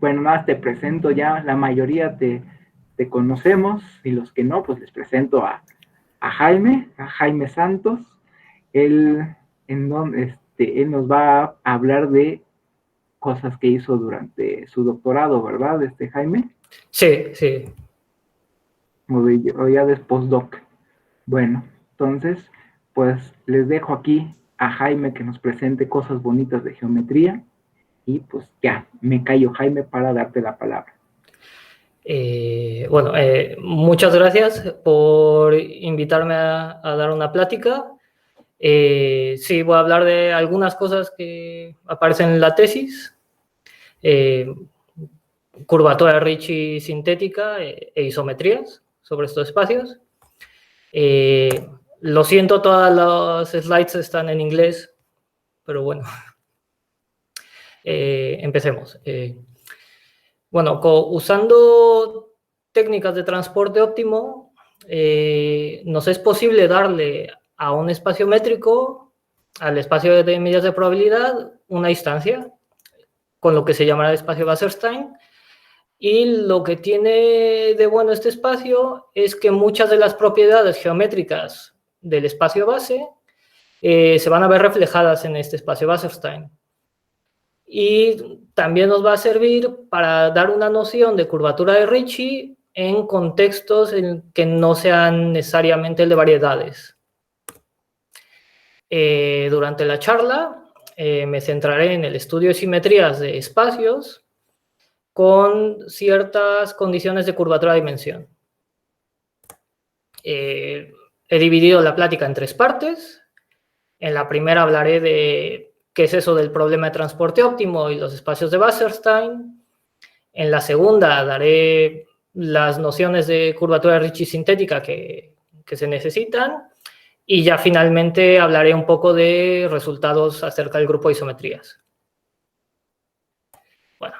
bueno, nada más te presento ya, la mayoría te conocemos, y los que no, pues les presento a Jaime Santos. Él, él nos va a hablar de cosas que hizo durante su doctorado, ¿verdad, Jaime? Sí, sí. O ya de postdoc. Bueno, entonces, pues les dejo aquí a Jaime que nos presente cosas bonitas de geometría, y pues ya, me callo, Jaime, para darte la palabra. Bueno, muchas gracias por invitarme a dar una plática. Sí, voy a hablar de algunas cosas que aparecen en la tesis. Curvatura de Ricci sintética e isometrías sobre estos espacios. Lo siento, todas las slides están en inglés, pero bueno. Empecemos. Bueno, usando técnicas de transporte óptimo, nos es posible darle a un espacio métrico, al espacio de medidas de probabilidad, una instancia, con lo que se llamará el espacio Wasserstein. Y lo que tiene de bueno este espacio es que muchas de las propiedades geométricas del espacio base se van a ver reflejadas en este espacio Wasserstein. Y también nos va a servir para dar una noción de curvatura de Ricci en contextos en que no sean necesariamente el de variedades. Durante la charla me centraré en el estudio de simetrías de espacios con ciertas condiciones de curvatura de dimensión. He dividido la plática en 3 partes. En la primera hablaré de qué es eso del problema de transporte óptimo y los espacios de Wasserstein. En la segunda daré las nociones de curvatura de Ricci sintética que se necesitan. Y ya finalmente hablaré un poco de resultados acerca del grupo de isometrías. Bueno,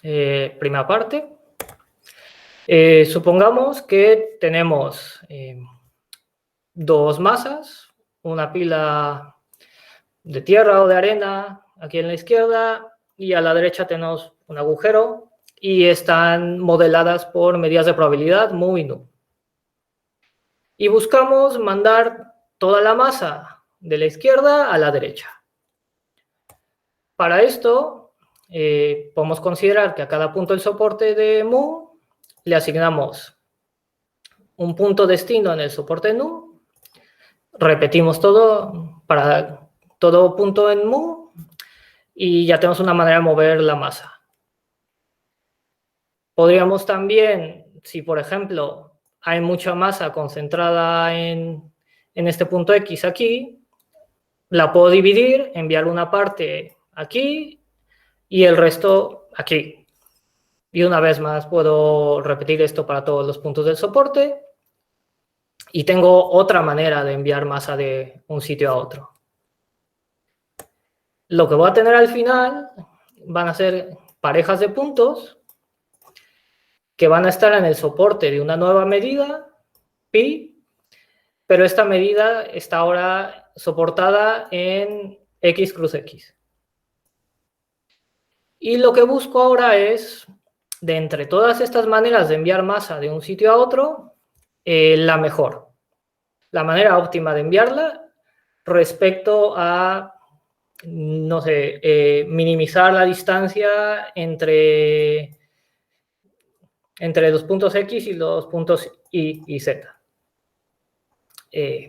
primera parte. Supongamos que tenemos 2 masas, una pila de tierra o de arena aquí en la izquierda, y a la derecha tenemos un agujero, y están modeladas por medidas de probabilidad mu y nu. Y buscamos mandar toda la masa de la izquierda a la derecha. Para esto, podemos considerar que a cada punto del soporte de mu le asignamos un punto destino en el soporte nu. Repetimos todo para todo punto en mu y ya tenemos una manera de mover la masa. Podríamos también, si por ejemplo hay mucha masa concentrada en este punto X aquí, la puedo dividir, enviar una parte aquí y el resto aquí. Y una vez más puedo repetir esto para todos los puntos del soporte. Y tengo otra manera de enviar masa de un sitio a otro. Lo que voy a tener al final van a ser parejas de puntos que van a estar en el soporte de una nueva medida, pi, pero esta medida está ahora soportada en x cruz x. Y lo que busco ahora es, de entre todas estas maneras de enviar masa de un sitio a otro, la mejor. La manera óptima de enviarla respecto a, no sé, minimizar la distancia entre los puntos X y los puntos Y y Z.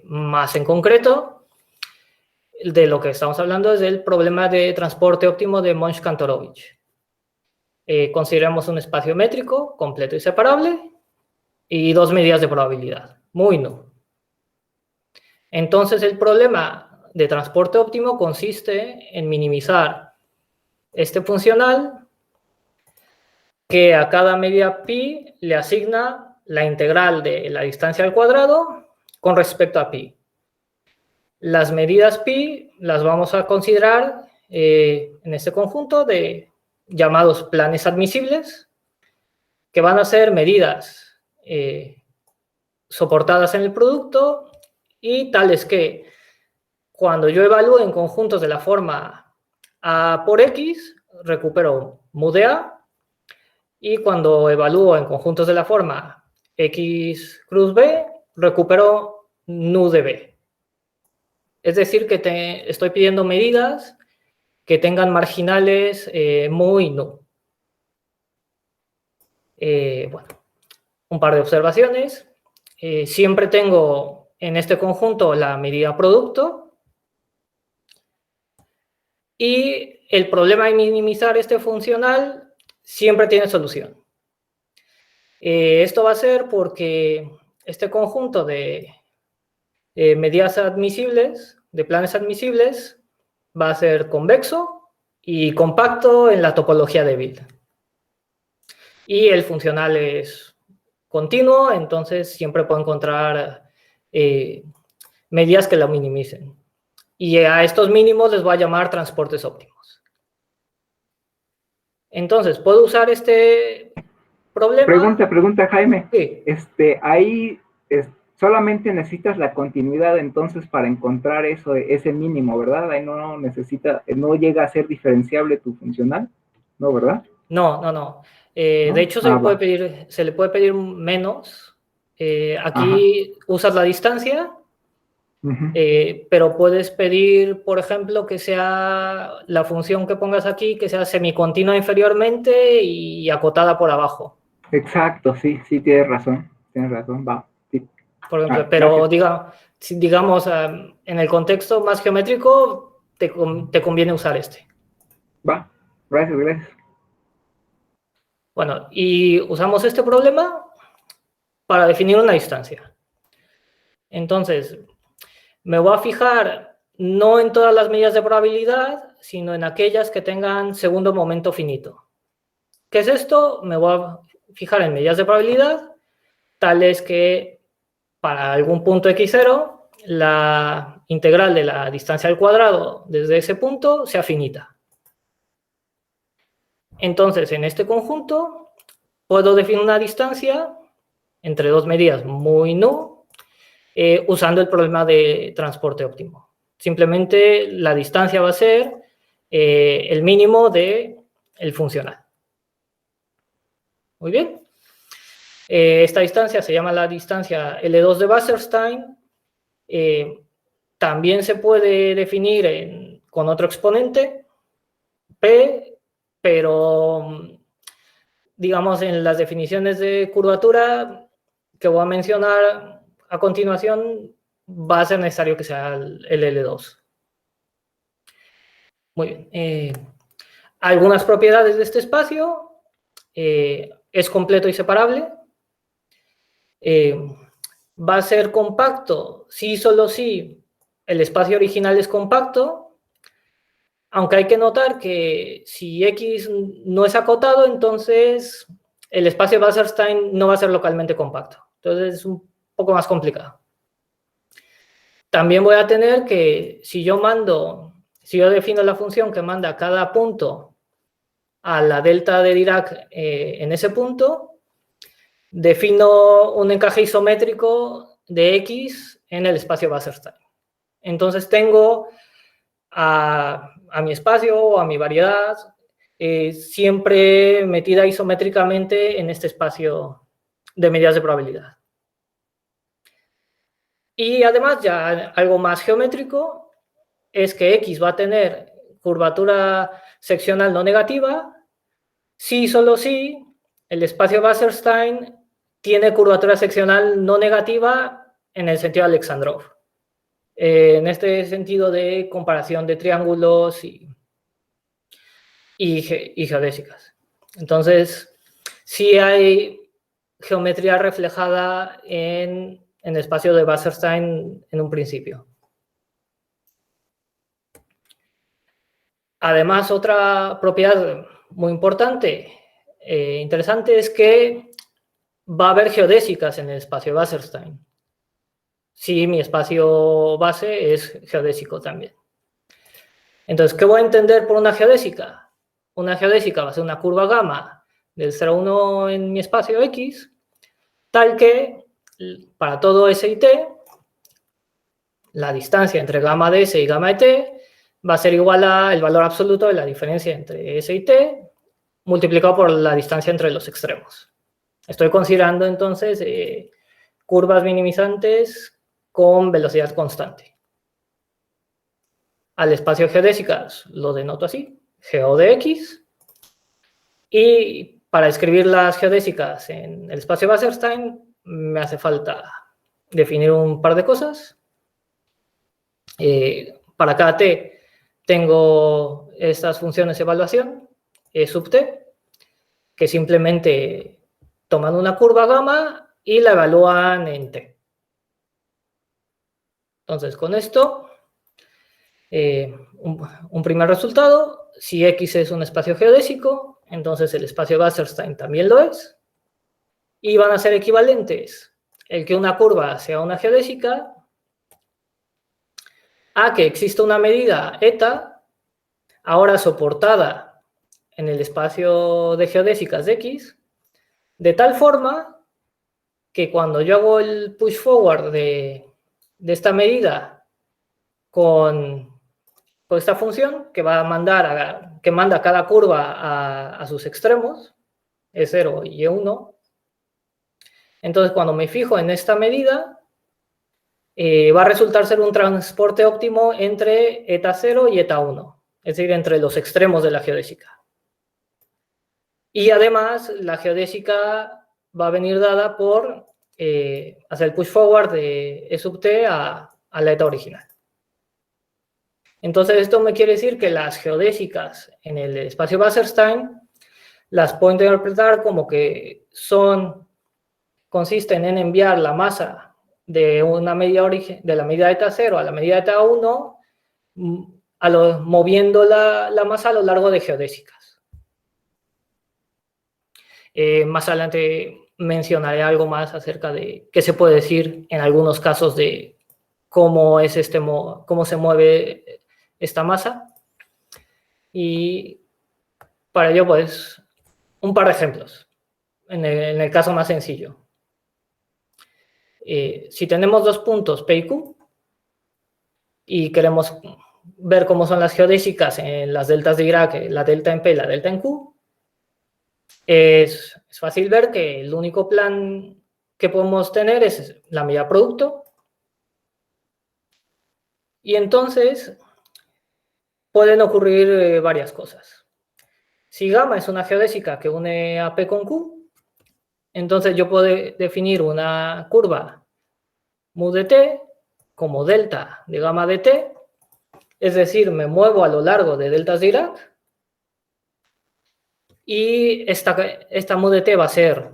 Más en concreto, de lo que estamos hablando es del problema de transporte óptimo de Monch-Kantorovich. Consideramos un espacio métrico completo y separable y 2 medidas de probabilidad, mu y nu. Entonces el problema de transporte óptimo consiste en minimizar este funcional que a cada medida pi le asigna la integral de la distancia al cuadrado con respecto a pi. Las medidas pi las vamos a considerar en este conjunto de llamados planes admisibles, que van a ser medidas soportadas en el producto y tales que cuando yo evalúe en conjuntos de la forma A por X, recupero mu de A, y cuando evalúo en conjuntos de la forma X cruz B, recupero nu de B. Es decir, que estoy pidiendo medidas que tengan marginales mu y nu. Bueno, un par de observaciones. Siempre tengo en este conjunto la medida producto. Y el problema de minimizar este funcional siempre tiene solución. Esto va a ser porque este conjunto de medidas admisibles, de planes admisibles, va a ser convexo y compacto en la topología de Bild. Y el funcional es continuo, entonces siempre puedo encontrar medidas que lo minimicen. Y a estos mínimos les voy a llamar transportes óptimos. Entonces, ¿puedo usar este problema? Pregunta, Jaime. Sí. Ahí solamente necesitas la continuidad entonces para encontrar ese mínimo, ¿verdad? Ahí no llega a ser diferenciable tu funcional, ¿no, verdad? No. ¿No? De hecho, se le puede pedir menos. Aquí usas la distancia, pero puedes pedir, por ejemplo, que sea la función que pongas aquí, que sea semicontinua inferiormente y acotada por abajo. Exacto, sí, tienes razón, va. Sí. Por ejemplo, pero Gracias. digamos, en el contexto más geométrico, te conviene usar este. Va, gracias. Bueno, y usamos este problema para definir una distancia. Entonces, me voy a fijar no en todas las medidas de probabilidad, sino en aquellas que tengan segundo momento finito. ¿Qué es esto? Me voy a fijar en medidas de probabilidad, tales que para algún punto x0, la integral de la distancia al cuadrado desde ese punto sea finita. Entonces, en este conjunto, puedo definir una distancia entre dos medidas muy nu, usando el problema de transporte óptimo. Simplemente la distancia va a ser el mínimo del funcional. Muy bien. Esta distancia se llama la distancia L2 de Wasserstein. También se puede definir con otro exponente, P, pero digamos en las definiciones de curvatura que voy a mencionar a continuación, va a ser necesario que sea el L2. Muy bien. Algunas propiedades de este espacio. Es completo y separable. Va a ser compacto si solo si el espacio original es compacto, aunque hay que notar que si X no es acotado, entonces el espacio Wasserstein no va a ser localmente compacto. Entonces es un poco más complicado. También voy a tener que si yo defino la función que manda cada punto a la delta de Dirac en ese punto, defino un encaje isométrico de X en el espacio Wasserstein. Entonces tengo a mi espacio o a mi variedad siempre metida isométricamente en este espacio de medidas de probabilidad. Y además, ya algo más geométrico es que X va a tener curvatura seccional no negativa si solo si el espacio Wasserstein tiene curvatura seccional no negativa en el sentido de Alexandrov. En este sentido de comparación de triángulos y geodésicas. Entonces, sí hay geometría reflejada en el espacio de Wasserstein en un principio. Además, otra propiedad muy importante, interesante, es que va a haber geodésicas en el espacio Wasserstein. Si mi espacio base es geodésico también. Entonces, ¿qué voy a entender por una geodésica? Una geodésica va a ser una curva gamma del 0 a 1 en mi espacio X, tal que para todo S y T, la distancia entre gamma de S y gamma de T va a ser igual al valor absoluto de la diferencia entre S y T multiplicado por la distancia entre los extremos. Estoy considerando entonces curvas minimizantes con velocidad constante. Al espacio geodésicas lo denoto así, geo de x, y para escribir las geodésicas en el espacio Wasserstein me hace falta definir un par de cosas. Para cada t tengo estas funciones de evaluación, E sub t, que simplemente toman una curva gamma y la evalúan en t. Entonces, con esto, un primer resultado, si X es un espacio geodésico, entonces el espacio Wasserstein también lo es, y van a ser equivalentes el que una curva sea una geodésica a que exista una medida eta, ahora soportada en el espacio de geodésicas de X, de tal forma que cuando yo hago el push forward de esta medida con esta función que va a mandar, que manda cada curva a sus extremos, E0 y E1, entonces cuando me fijo en esta medida, va a resultar ser un transporte óptimo entre eta 0 y eta 1, es decir, entre los extremos de la geodésica. Y además, la geodésica va a venir dada por hacer el push forward de E sub t a la eta original. Entonces, esto me quiere decir que las geodésicas en el espacio Wasserstein las puedo interpretar como que consisten en enviar la masa de una medida de la medida eta 0 a la medida eta 1, moviendo la masa a lo largo de geodésicas. Más adelante mencionaré algo más acerca de qué se puede decir en algunos casos de cómo se mueve esta masa. Y para ello, pues, un par de ejemplos. En el caso más sencillo. Si tenemos dos puntos P y Q y queremos ver cómo son las geodésicas en las deltas de Dirac, la delta en P y la delta en Q, es fácil ver que el único plan que podemos tener es la medida producto. Y entonces pueden ocurrir varias cosas. Si gamma es una geodésica que une a P con Q, entonces yo puedo definir una curva mu de t como delta de gamma de t, es decir, me muevo a lo largo de deltas de Dirac, y esta mu de t va a ser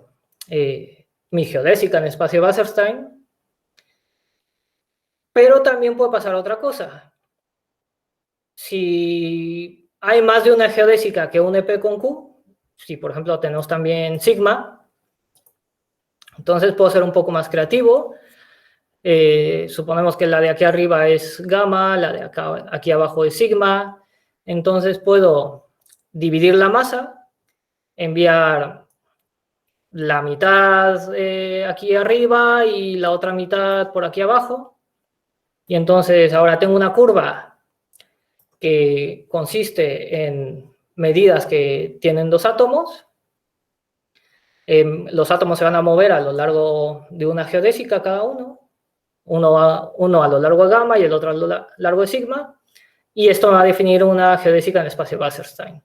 mi geodésica en espacio Wasserstein, pero también puede pasar otra cosa. Si hay más de una geodésica que une P con Q, si por ejemplo tenemos también sigma, entonces puedo ser un poco más creativo. Suponemos que la de aquí arriba es gamma, la de acá, aquí abajo es sigma, entonces puedo dividir la masa, enviar la mitad aquí arriba y la otra mitad por aquí abajo, y entonces ahora tengo una curva que consiste en medidas que tienen dos átomos. Los átomos se van a mover a lo largo de una geodésica cada uno. Uno a lo largo de gamma y el otro a lo largo de sigma, y esto va a definir una geodésica en espacio Wasserstein.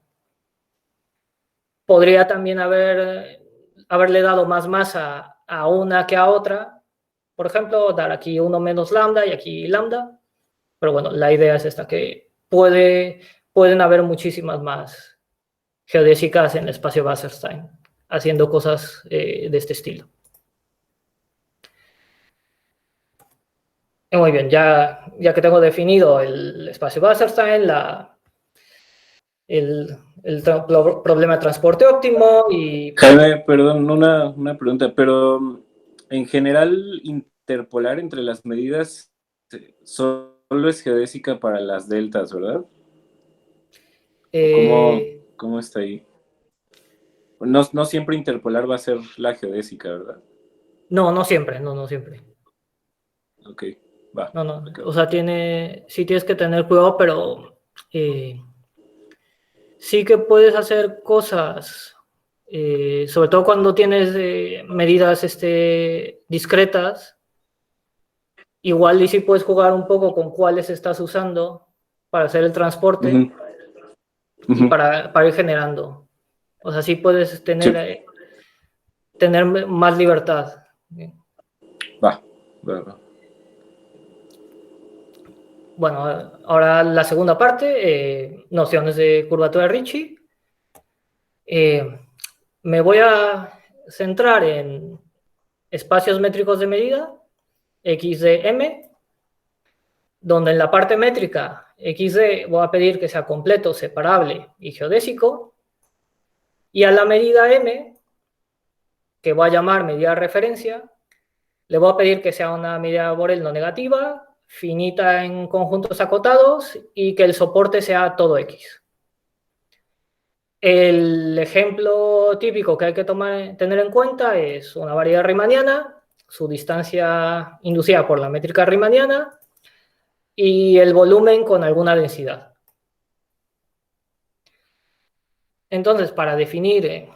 Podría también haberle dado más masa a una que a otra, por ejemplo, dar aquí 1 menos lambda y aquí lambda, pero bueno, la idea es esta, que pueden haber muchísimas más geodésicas en el espacio Wasserstein, haciendo cosas de este estilo. Muy bien, ya que tengo definido el espacio Wasserstein, el problema de transporte óptimo y... Jaime, perdón, una pregunta, pero en general interpolar entre las medidas solo es geodésica para las deltas, ¿verdad? ¿Cómo está ahí? No siempre interpolar va a ser la geodésica, ¿verdad? No siempre, no siempre. Ok, va. No, okay. O sea, sí tienes que tener cuidado, pero sí que puedes hacer cosas, sobre todo cuando tienes medidas discretas. Igual y sí puedes jugar un poco con cuáles estás usando para hacer el transporte y para ir generando. O sea, sí puedes tener más libertad. Va. Bueno, ahora la segunda parte, nociones de curvatura de Ricci. Me voy a centrar en espacios métricos de medida, X de M, donde en la parte métrica XD voy a pedir que sea completo, separable y geodésico, y a la medida M, que voy a llamar medida de referencia, le voy a pedir que sea una medida de Borel no negativa, finita en conjuntos acotados y que el soporte sea todo X. El ejemplo típico que hay que tener en cuenta es una variedad riemanniana, su distancia inducida por la métrica riemanniana y el volumen con alguna densidad. Entonces, para definir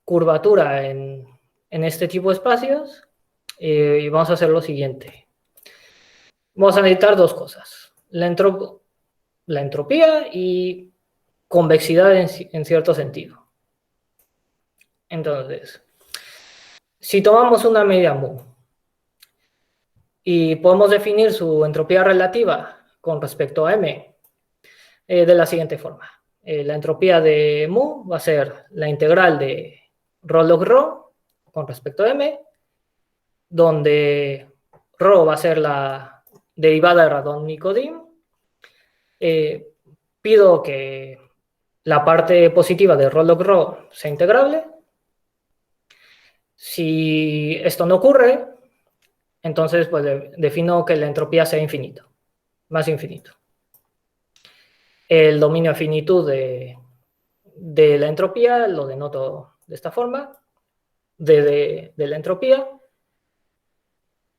curvatura en este tipo de espacios, vamos a hacer lo siguiente. Vamos a necesitar dos cosas. La entropía y convexidad en cierto sentido. Entonces, si tomamos una medida mu y podemos definir su entropía relativa con respecto a m de la siguiente forma. La entropía de mu va a ser la integral de rho log rho con respecto a m, donde rho va a ser la derivada de Radon-Nikodym. Pido que la parte positiva de rho log rho sea integrable. Si esto no ocurre, entonces pues defino que la entropía sea infinito, más infinito. El dominio de finitud de la entropía lo denoto de esta forma, de la entropía.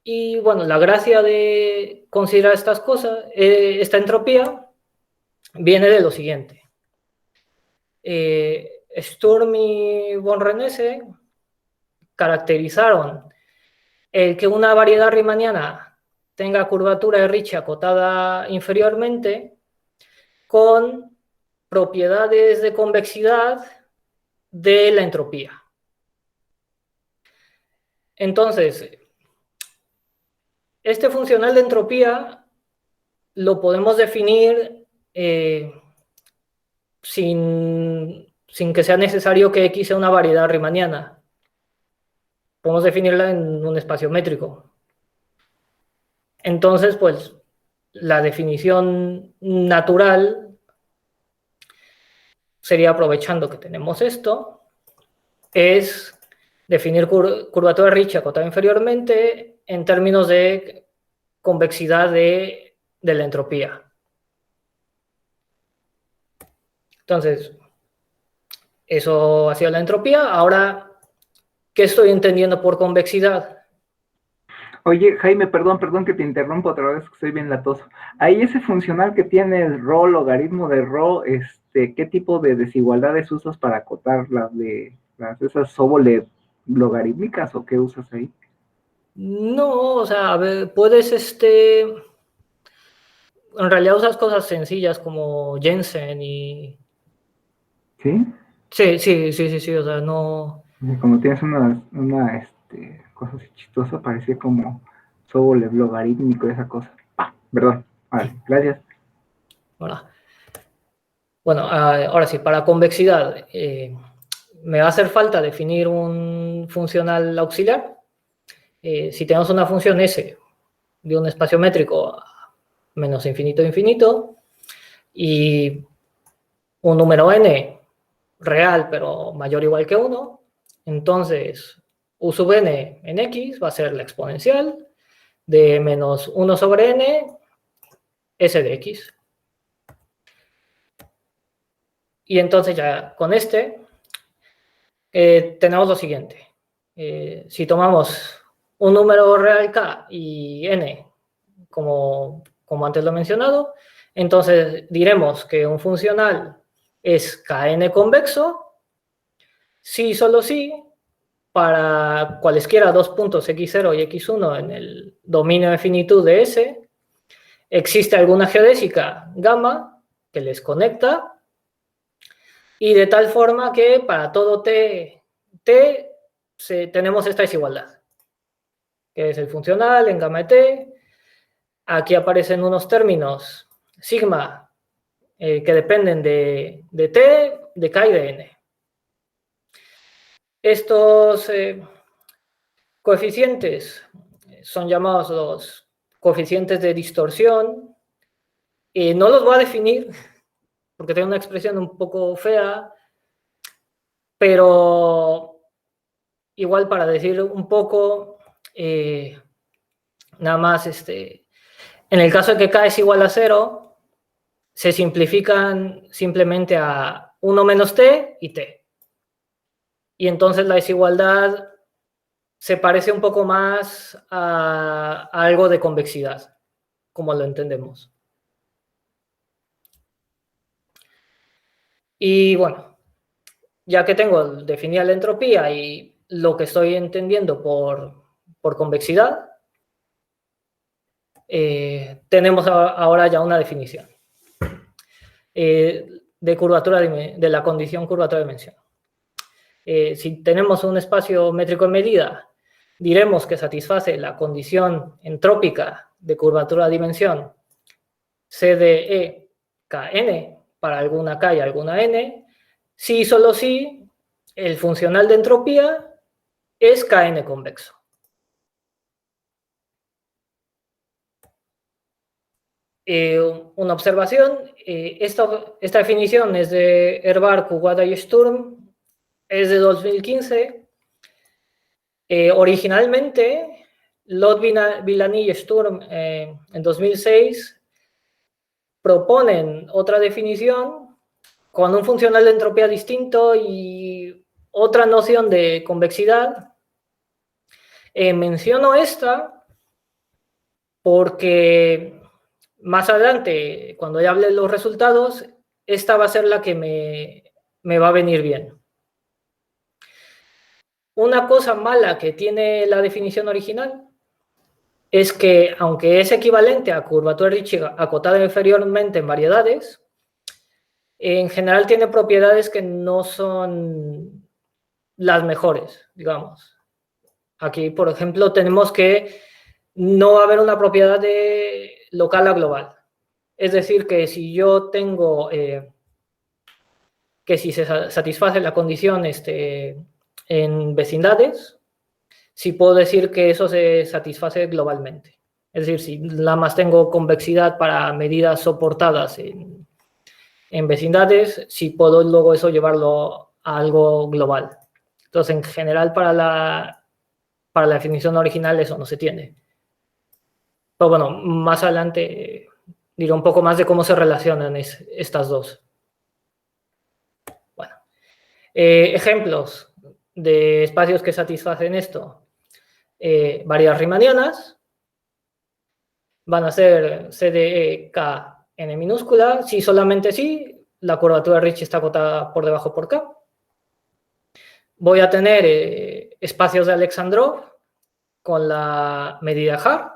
Y bueno, la gracia de considerar estas cosas, esta entropía, viene de lo siguiente. Sturm y von Renesse caracterizaron el que una variedad riemanniana tenga curvatura de Ricci acotada inferiormente con propiedades de convexidad de la entropía. Entonces, este funcional de entropía lo podemos definir sin que sea necesario que X sea una variedad riemanniana. Podemos definirla en un espacio métrico. Entonces, pues, la definición natural sería, aprovechando que tenemos esto, es definir curvatura de Ricci acotada inferiormente en términos de convexidad de la entropía. Entonces, eso ha sido la entropía. Ahora, ¿qué estoy entendiendo por convexidad? Oye, Jaime, perdón que te interrumpo otra vez, que estoy bien latoso. Ahí ese funcional que tiene el rho, logaritmo de rho, ¿qué tipo de desigualdades usas para acotar esas Sobolev logarítmicas o qué usas ahí? No, o sea, a ver, puedes, en realidad usas cosas sencillas como Jensen y... ¿Sí? Sí, o sea, no... Como tienes una cosa así chistosa, parece como Sobolev logarítmico, esa cosa. Perdón. Vale, gracias. Bueno, ahora sí, para convexidad, me va a hacer falta definir un funcional auxiliar. Si tenemos una función S de un espacio métrico menos infinito a infinito y un número n real pero mayor o igual que 1, entonces u sub n en x va a ser la exponencial de menos 1 sobre n s de x. Y entonces ya con tenemos lo siguiente. Si tomamos un número real k y n, como antes lo he mencionado, entonces diremos que un funcional es Kn convexo, si solo si, para cualesquiera dos puntos x0 y x1 en el dominio de finitud de S, existe alguna geodésica gamma que les conecta, y de tal forma que para todo t tenemos esta desigualdad, que es el funcional en gamma de t. Aquí aparecen unos términos sigma que dependen de t, de k y de n. Estos coeficientes son llamados los coeficientes de distorsión. No los voy a definir porque tiene una expresión un poco fea, pero igual para decir un poco, nada más, en el caso de que k es igual a 0, se simplifican simplemente a 1 menos t y t. Y entonces la desigualdad se parece un poco más a algo de convexidad, como lo entendemos. Y bueno, ya que tengo definida la entropía y lo que estoy entendiendo por convexidad, tenemos ahora ya una definición de curvatura, de la condición curvatura de dimensión. Si tenemos un espacio métrico en medida, diremos que satisface la condición entrópica de curvatura de dimensión CDE Kn para alguna K y alguna N, si y solo si el funcional de entropía es Kn convexo. Una observación, esta definición es de Herbar, Kuwata y Sturm, es de 2015. Originalmente, Lot, Villani y Sturm en 2006 proponen otra definición con un funcional de entropía distinto y otra noción de convexidad. Menciono esta porque más adelante, cuando ya hable de los resultados, esta va a ser la que me va a venir bien. Una cosa mala que tiene la definición original es que, aunque es equivalente a curvatura de Ricci acotada inferiormente en variedades, en general tiene propiedades que no son las mejores, digamos. Aquí, por ejemplo, tenemos que no va a haber una propiedad de local a global. Es decir, que si yo tengo, que si se satisface la condición en vecindades, sí puedo decir que eso se satisface globalmente. Es decir, si nada más tengo convexidad para medidas soportadas en vecindades, sí puedo luego eso llevarlo a algo global. Entonces, en general, para la definición original eso no se tiene. Pero bueno, más adelante diré un poco más de cómo se relacionan estas dos. Bueno, ejemplos de espacios que satisfacen esto. Variedades riemannianas van a ser CDE K n minúscula, si solamente si la curvatura de Ricci está acotada por debajo por K. Voy a tener espacios de Alexandrov con la medida Haar.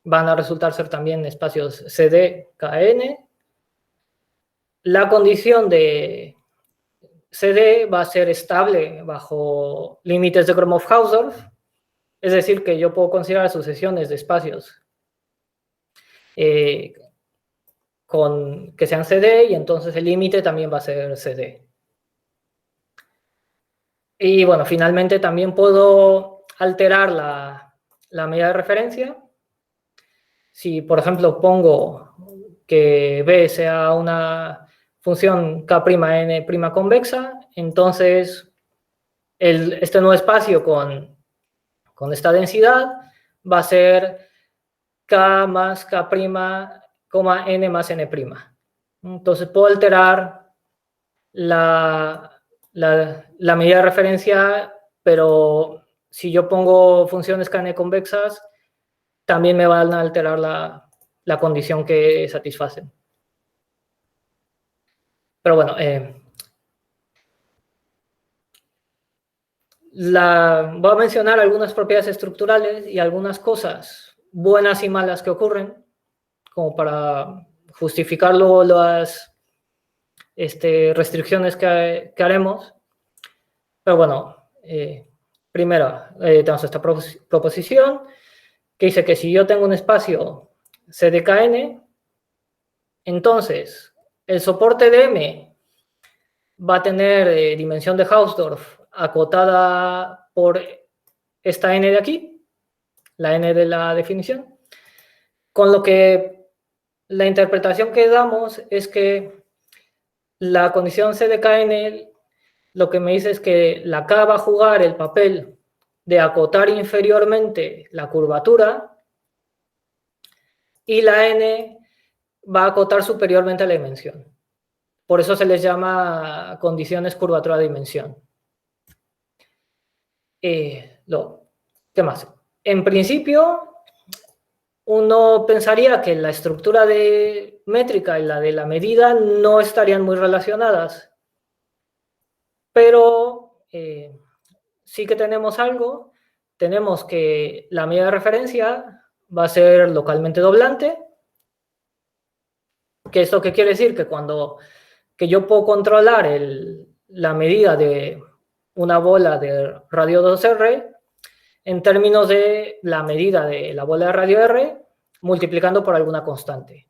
Van a resultar ser también espacios CD, KN. La condición de CD va a ser estable bajo límites de Gromov-Hausdorff, es decir, que yo puedo considerar sucesiones de espacios que sean CD y entonces el límite también va a ser CD. Y bueno, finalmente también puedo alterar la medida de referencia. Si, por ejemplo, pongo que B sea una función K'N' convexa, entonces este nuevo espacio con esta densidad va a ser K más K', N más N'. Entonces puedo alterar la medida de referencia, pero si yo pongo funciones Kn convexas, también me van a alterar la condición que satisfacen. Pero bueno, Voy a mencionar algunas propiedades estructurales y algunas cosas buenas y malas que ocurren, como para justificar luego las restricciones que haremos. Pero bueno, primero tenemos esta proposición que dice que si yo tengo un espacio CDKN, entonces el soporte de M va a tener dimensión de Hausdorff acotada por esta n de aquí, la n de la definición, con lo que la interpretación que damos es que la condición CDKN lo que me dice es que la K va a jugar el papel de acotar inferiormente la curvatura y la N va a acotar superiormente la dimensión. Por eso se les llama condiciones curvatura-dimensión. ¿Qué más? En principio, uno pensaría que la estructura de métrica y la de la medida no estarían muy relacionadas, pero sí que tenemos algo. Tenemos que la medida de referencia va a ser localmente doblante. ¿Que esto qué quiere decir? Que yo puedo controlar la medida de una bola de radio 2R en términos de la medida de la bola de radio R multiplicando por alguna constante.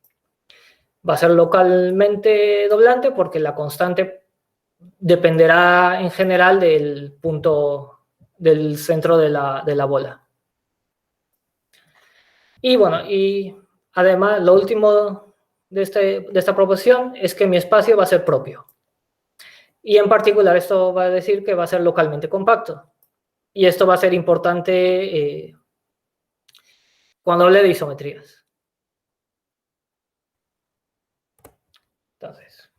Va a ser localmente doblante porque la constante dependerá en general del punto del centro de la bola. Y bueno, y además lo último de esta proposición es que mi espacio va a ser propio. Y en particular esto va a decir que va a ser localmente compacto. Y esto va a ser importante cuando hable de isometrías. Entonces,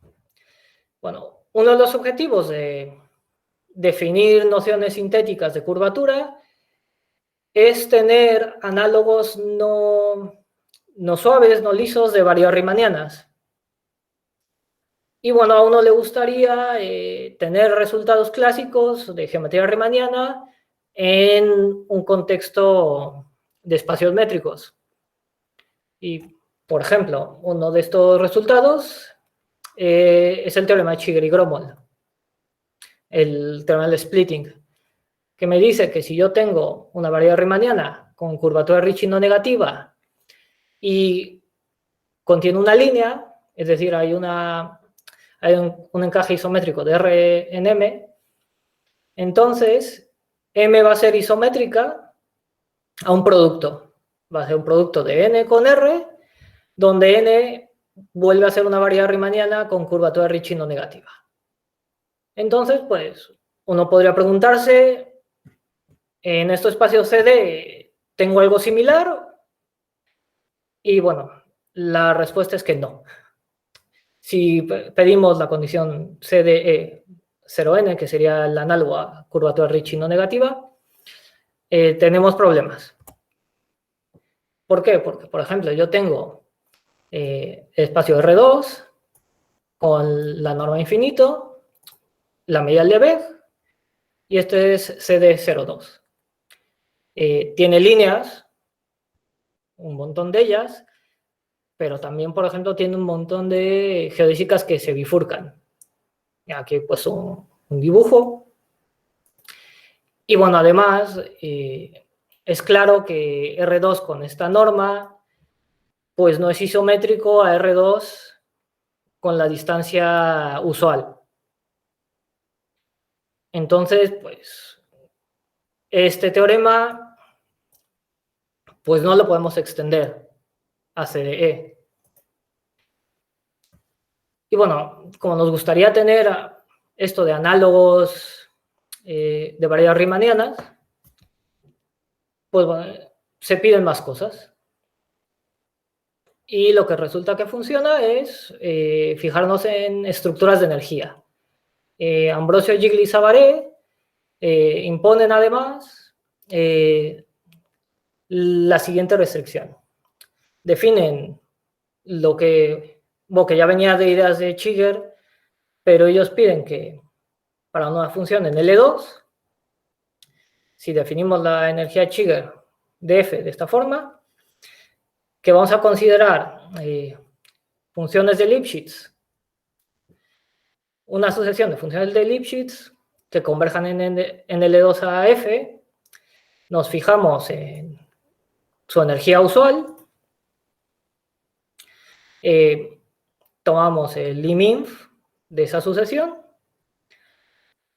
bueno, uno de los objetivos de definir nociones sintéticas de curvatura es tener análogos no suaves, no lisos de variables riemannianas. Y bueno, a uno le gustaría tener resultados clásicos de geometría riemanniana en un contexto de espacios métricos. Y, por ejemplo, uno de estos resultados es el teorema de Shiger y Gromov, el teorema del splitting, que me dice que si yo tengo una variable riemanniana con curvatura de Ricci no negativa y contiene una línea, es decir, hay un encaje isométrico de R en M, entonces M va a ser isométrica a un producto. Va a ser un producto de N con R, donde N vuelve a ser una variable riemanniana con curvatura de Ricci no negativa. Entonces, pues, uno podría preguntarse, ¿en estos espacios CD tengo algo similar? Y bueno, la respuesta es que no. Si pedimos la condición CDE 0n, que sería la análoga curvatura Ricci no negativa, tenemos problemas. ¿Por qué? Porque, por ejemplo, yo tengo espacio R2 con la norma infinito, la medida de Lebesgue, y este es CD02. Tiene líneas, un montón de ellas, pero también, por ejemplo, tiene un montón de geodésicas que se bifurcan. Aquí he puesto un dibujo. Y bueno, además, es claro que R2 con esta norma, pues no es isométrico a R2 con la distancia usual. Entonces, pues, este teorema, pues no lo podemos extender a CDE. Y bueno, como nos gustaría tener esto de análogos de variables riemannianas, pues bueno, se piden más cosas. Y lo que resulta que funciona es fijarnos en estructuras de energía. Ambrosio, Gigli y Savary imponen además la siguiente restricción. Definen lo que ya venía de ideas de Shiger, pero ellos piden que para una función en L2, si definimos la energía Cheeger de F de esta forma, que vamos a considerar funciones de Lipschitz, una sucesión de funciones de Lipschitz que converjan en L2 a F, nos fijamos en su energía usual, tomamos el liminf de esa sucesión,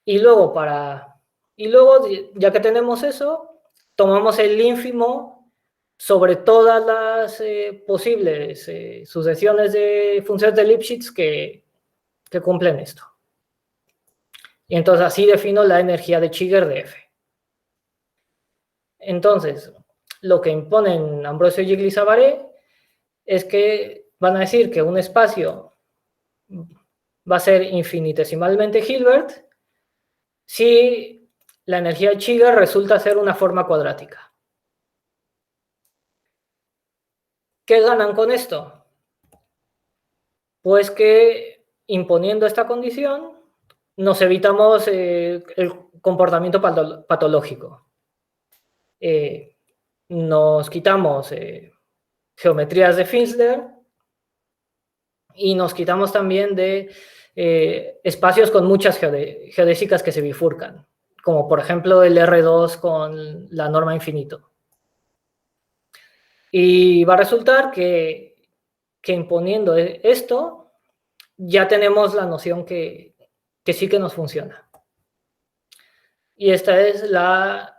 y luego, ya que tenemos eso, tomamos el ínfimo sobre todas las posibles sucesiones de funciones de Lipschitz que cumplen esto. Y entonces así defino la energía de Cheeger de F. Entonces, lo que imponen Ambrosio y Gli-Savary es que van a decir que un espacio va a ser infinitesimalmente Hilbert si la energía de Cheeger resulta ser una forma cuadrática. ¿Qué ganan con esto? Pues que imponiendo esta condición nos evitamos el comportamiento patológico. Nos quitamos geometrías de Finsler y nos quitamos también de espacios con muchas geodésicas que se bifurcan, como por ejemplo el R2 con la norma infinito. Y va a resultar que imponiendo esto, ya tenemos la noción que sí que nos funciona. Y esta es la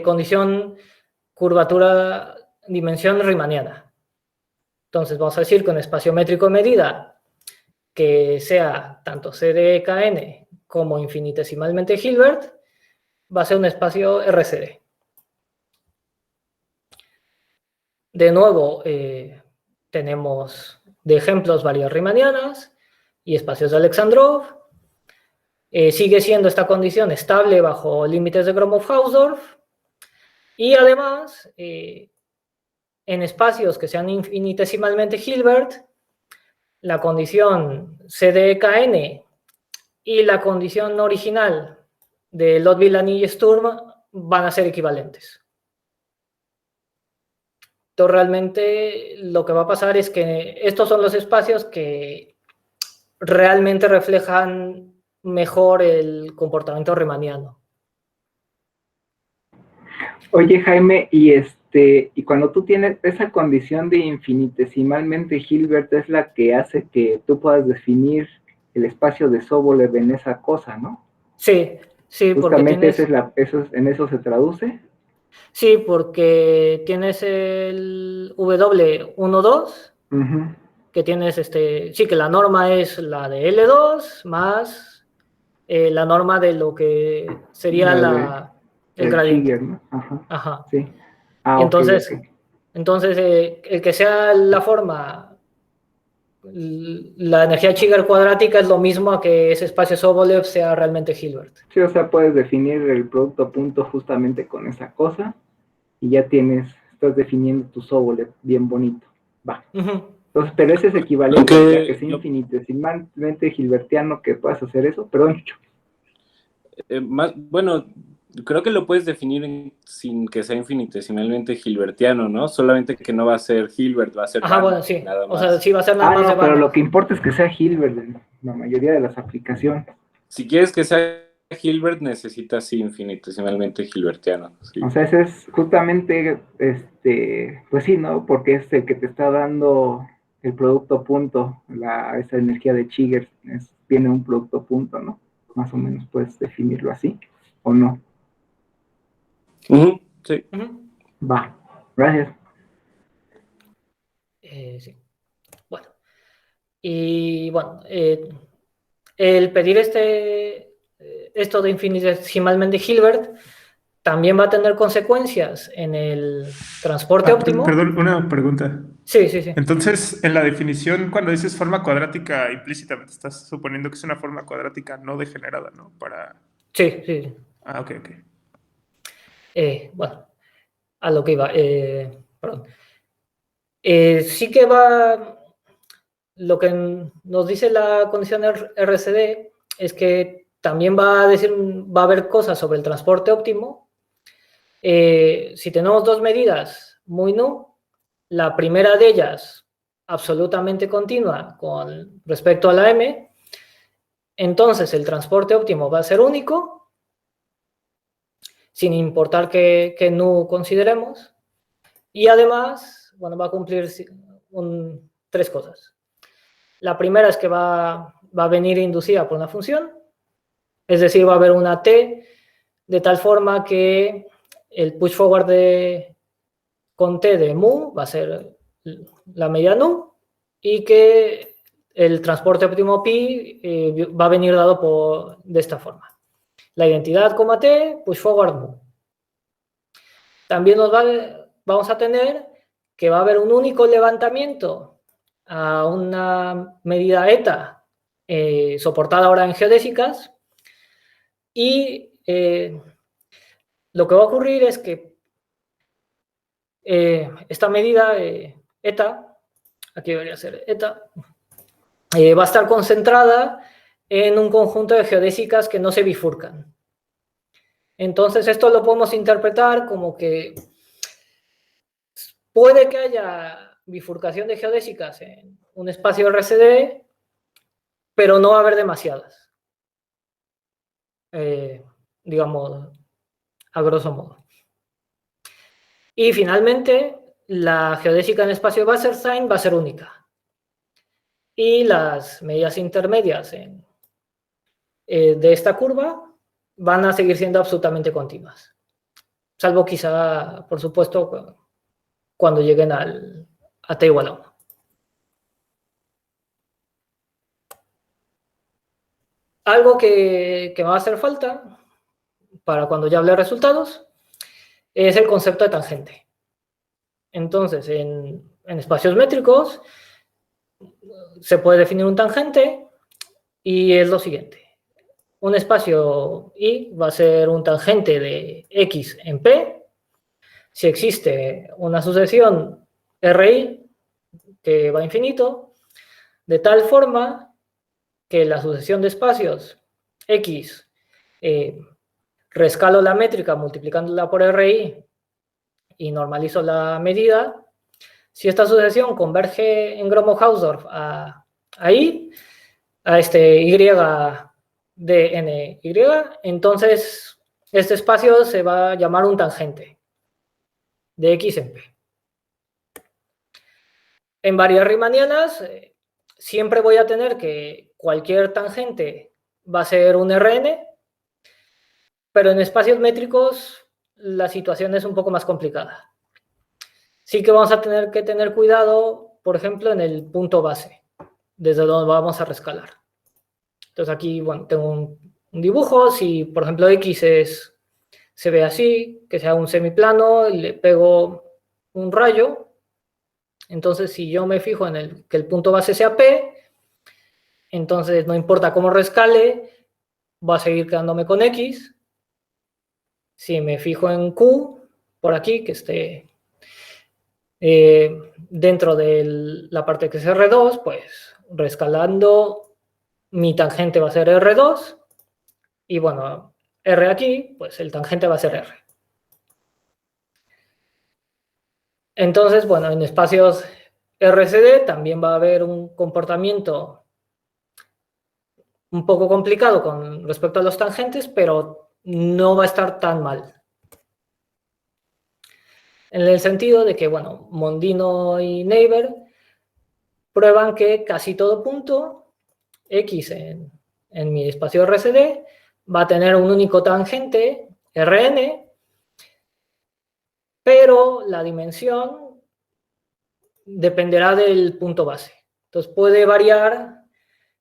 condición curvatura dimensión riemanniana. Entonces vamos a decir que un espacio métrico de medida que sea tanto CDKN como infinitesimalmente Hilbert va a ser un espacio RCD. De nuevo, tenemos de ejemplos varias riemannianas y espacios de Alexandrov. Sigue siendo esta condición estable bajo límites de Gromov-Hausdorff. Y además, en espacios que sean infinitesimalmente Hilbert, la condición CDKN y la condición original de Lott-Villani-Sturm van a ser equivalentes. Entonces, realmente lo que va a pasar es que estos son los espacios que realmente reflejan mejor el comportamiento riemanniano. Oye, Jaime, y cuando tú tienes esa condición de infinitesimalmente Hilbert es la que hace que tú puedas definir el espacio de Sobolev en esa cosa, ¿no? Sí, justamente en eso se traduce. Sí, porque tienes el W12, que tienes sí, que la norma es la de L2 más la norma de lo que sería el gradiente. Cheeger, ¿no? Ajá. Sí. Entonces, okay. Entonces el que sea la forma, la energía Cheeger cuadrática es lo mismo a que ese espacio Sobolev sea realmente Hilbert. Sí, o sea, puedes definir el producto punto justamente con esa cosa y ya estás definiendo tu Sobolev bien bonito. Va. Entonces, pero ese es equivalente a que sea infinitesimalmente hilbertiano que puedas hacer eso. Perdón, Chucho. Bueno, creo que lo puedes definir sin que sea infinitesimalmente hilbertiano, ¿no? Solamente que no va a ser Hilbert, va a ser Ajá, bueno, sí. nada más. O sea, sí va a ser nada más de pero lo que importa es que sea Hilbert en la mayoría de las aplicaciones. Si quieres que sea Hilbert, necesitas sí, infinitesimalmente hilbertiano. Sí. O sea, ese es justamente, pues sí, ¿no? Porque es el que te está dando el producto punto, esa energía de Cheeger tiene un producto punto, ¿no? Más o menos puedes definirlo así, ¿o no? Sí. Va, gracias. Sí. Bueno. Y bueno, el pedir esto de infinitesimalmente Hilbert también va a tener consecuencias en el transporte óptimo. Perdón, una pregunta. Sí. Entonces, en la definición, cuando dices forma cuadrática, implícitamente estás suponiendo que es una forma cuadrática no degenerada, ¿no? Sí. Ah, ok. Bueno, a lo que iba. Perdón. Sí que va... Lo que nos dice la condición RCD es que también va a haber cosas sobre el transporte óptimo Si tenemos dos medidas muy nu, la primera de ellas absolutamente continua con respecto a la m, entonces el transporte óptimo va a ser único, sin importar qué nu consideremos, y además, bueno, va a cumplir tres cosas. La primera es que va a venir inducida por una función, es decir, va a haber una t de tal forma que el push forward con t de mu va a ser la medida nu y que el transporte óptimo pi va a venir dado de esta forma. La identidad, t, push forward mu. También vamos a tener que va a haber un único levantamiento a una medida eta soportada ahora en geodésicas y lo que va a ocurrir es que esta medida eta, aquí debería ser eta, va a estar concentrada en un conjunto de geodésicas que no se bifurcan. Entonces esto lo podemos interpretar como que puede que haya bifurcación de geodésicas en un espacio RCD, pero no va a haber demasiadas. Digamos, a grosso modo. Y finalmente, la geodésica en espacio Wasserstein va a ser única. Y las medidas intermedias de esta curva van a seguir siendo absolutamente continuas. Salvo quizá, por supuesto, cuando lleguen a t igual a 1. Algo que me va a hacer falta para cuando ya hable de resultados es el concepto de tangente. Entonces, en espacios métricos se puede definir un tangente y es lo siguiente. Un espacio I va a ser un tangente de X en P si existe una sucesión RI que va a infinito, de tal forma que la sucesión de espacios X rescalo la métrica multiplicándola por RI y normalizo la medida. Si esta sucesión converge en Gromov-Hausdorff a I, a este Y de NY, entonces este espacio se va a llamar un tangente de X en P. En variedades riemannianas siempre voy a tener que cualquier tangente va a ser un Rn, pero en espacios métricos la situación es un poco más complicada. Sí que vamos a tener que tener cuidado, por ejemplo, en el punto base, desde donde vamos a rescalar. Entonces aquí, bueno, tengo un dibujo. Si, por ejemplo, X se ve así, que sea un semiplano, le pego un rayo. Entonces, si yo me fijo en que el punto base sea P, entonces no importa cómo rescale, va a seguir quedándome con X. Si me fijo en Q, por aquí, que esté dentro de la parte que es R2, pues rescalando mi tangente va a ser R2 y bueno, R aquí, pues el tangente va a ser R. Entonces, bueno, en espacios RCD también va a haber un comportamiento un poco complicado con respecto a los tangentes, pero no va a estar tan mal. En el sentido de que, bueno, Mondino y Neighbor prueban que casi todo punto X en mi espacio RCD va a tener un único tangente, Rn, pero la dimensión dependerá del punto base. Entonces puede variar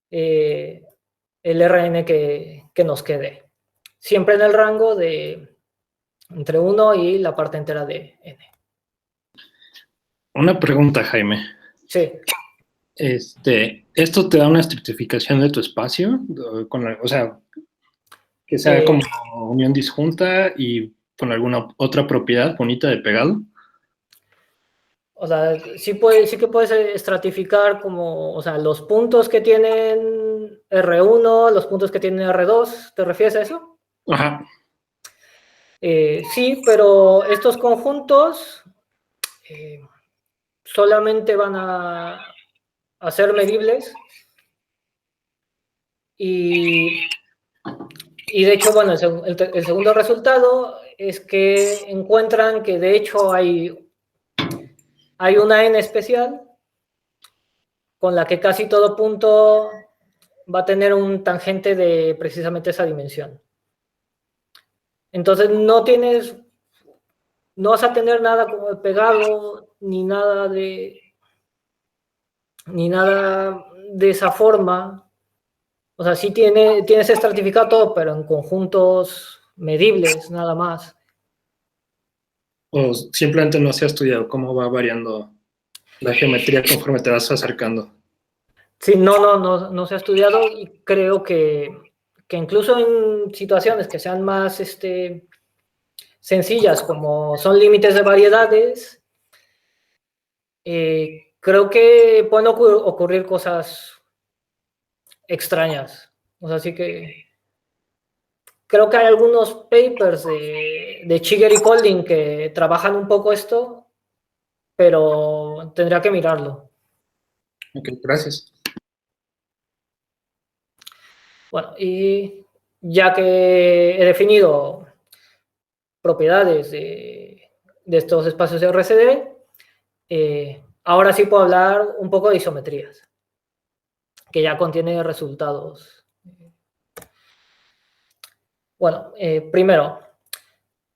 el Rn que nos quede. Siempre en el rango de entre 1 y la parte entera de n. Una pregunta, Jaime. Sí. ¿Esto te da una estratificación de tu espacio? O sea, que sea como unión disjunta y con alguna otra propiedad bonita de pegado. O sea, sí que puedes estratificar como, o sea, los puntos que tienen R1, los puntos que tienen R2, ¿te refieres a eso? Ajá. Sí, pero estos conjuntos solamente van a ser medibles y de hecho, bueno, el segundo resultado es que encuentran que de hecho hay una n especial con la que casi todo punto va a tener un tangente de precisamente esa dimensión. Entonces no vas a tener nada como de pegado, ni nada de esa forma. O sea, sí tienes estratificado todo, pero en conjuntos medibles, nada más. O simplemente no se ha estudiado cómo va variando la geometría conforme te vas acercando. Sí, no se ha estudiado y creo que incluso en situaciones que sean más sencillas, como son límites de variedades, creo que pueden ocurrir cosas extrañas. O sea, sí que creo que hay algunos papers de Chigger y Colding que trabajan un poco esto, pero tendría que mirarlo. Ok, gracias. Bueno, y ya que he definido propiedades de estos espacios RCD, ahora sí puedo hablar un poco de isometrías, que ya contiene resultados. Bueno, primero,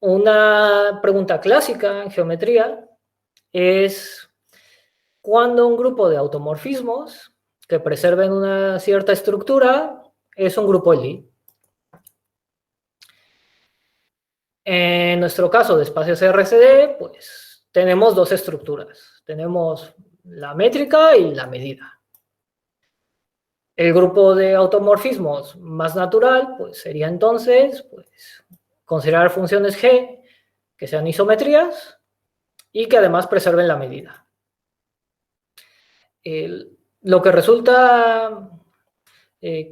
una pregunta clásica en geometría es cuando un grupo de automorfismos que preserven una cierta estructura es un grupo Lie. En nuestro caso de espacios RCD, pues tenemos dos estructuras. Tenemos la métrica y la medida. El grupo de automorfismos más natural, pues sería entonces pues, considerar funciones G que sean isometrías y que además preserven la medida. Lo que resulta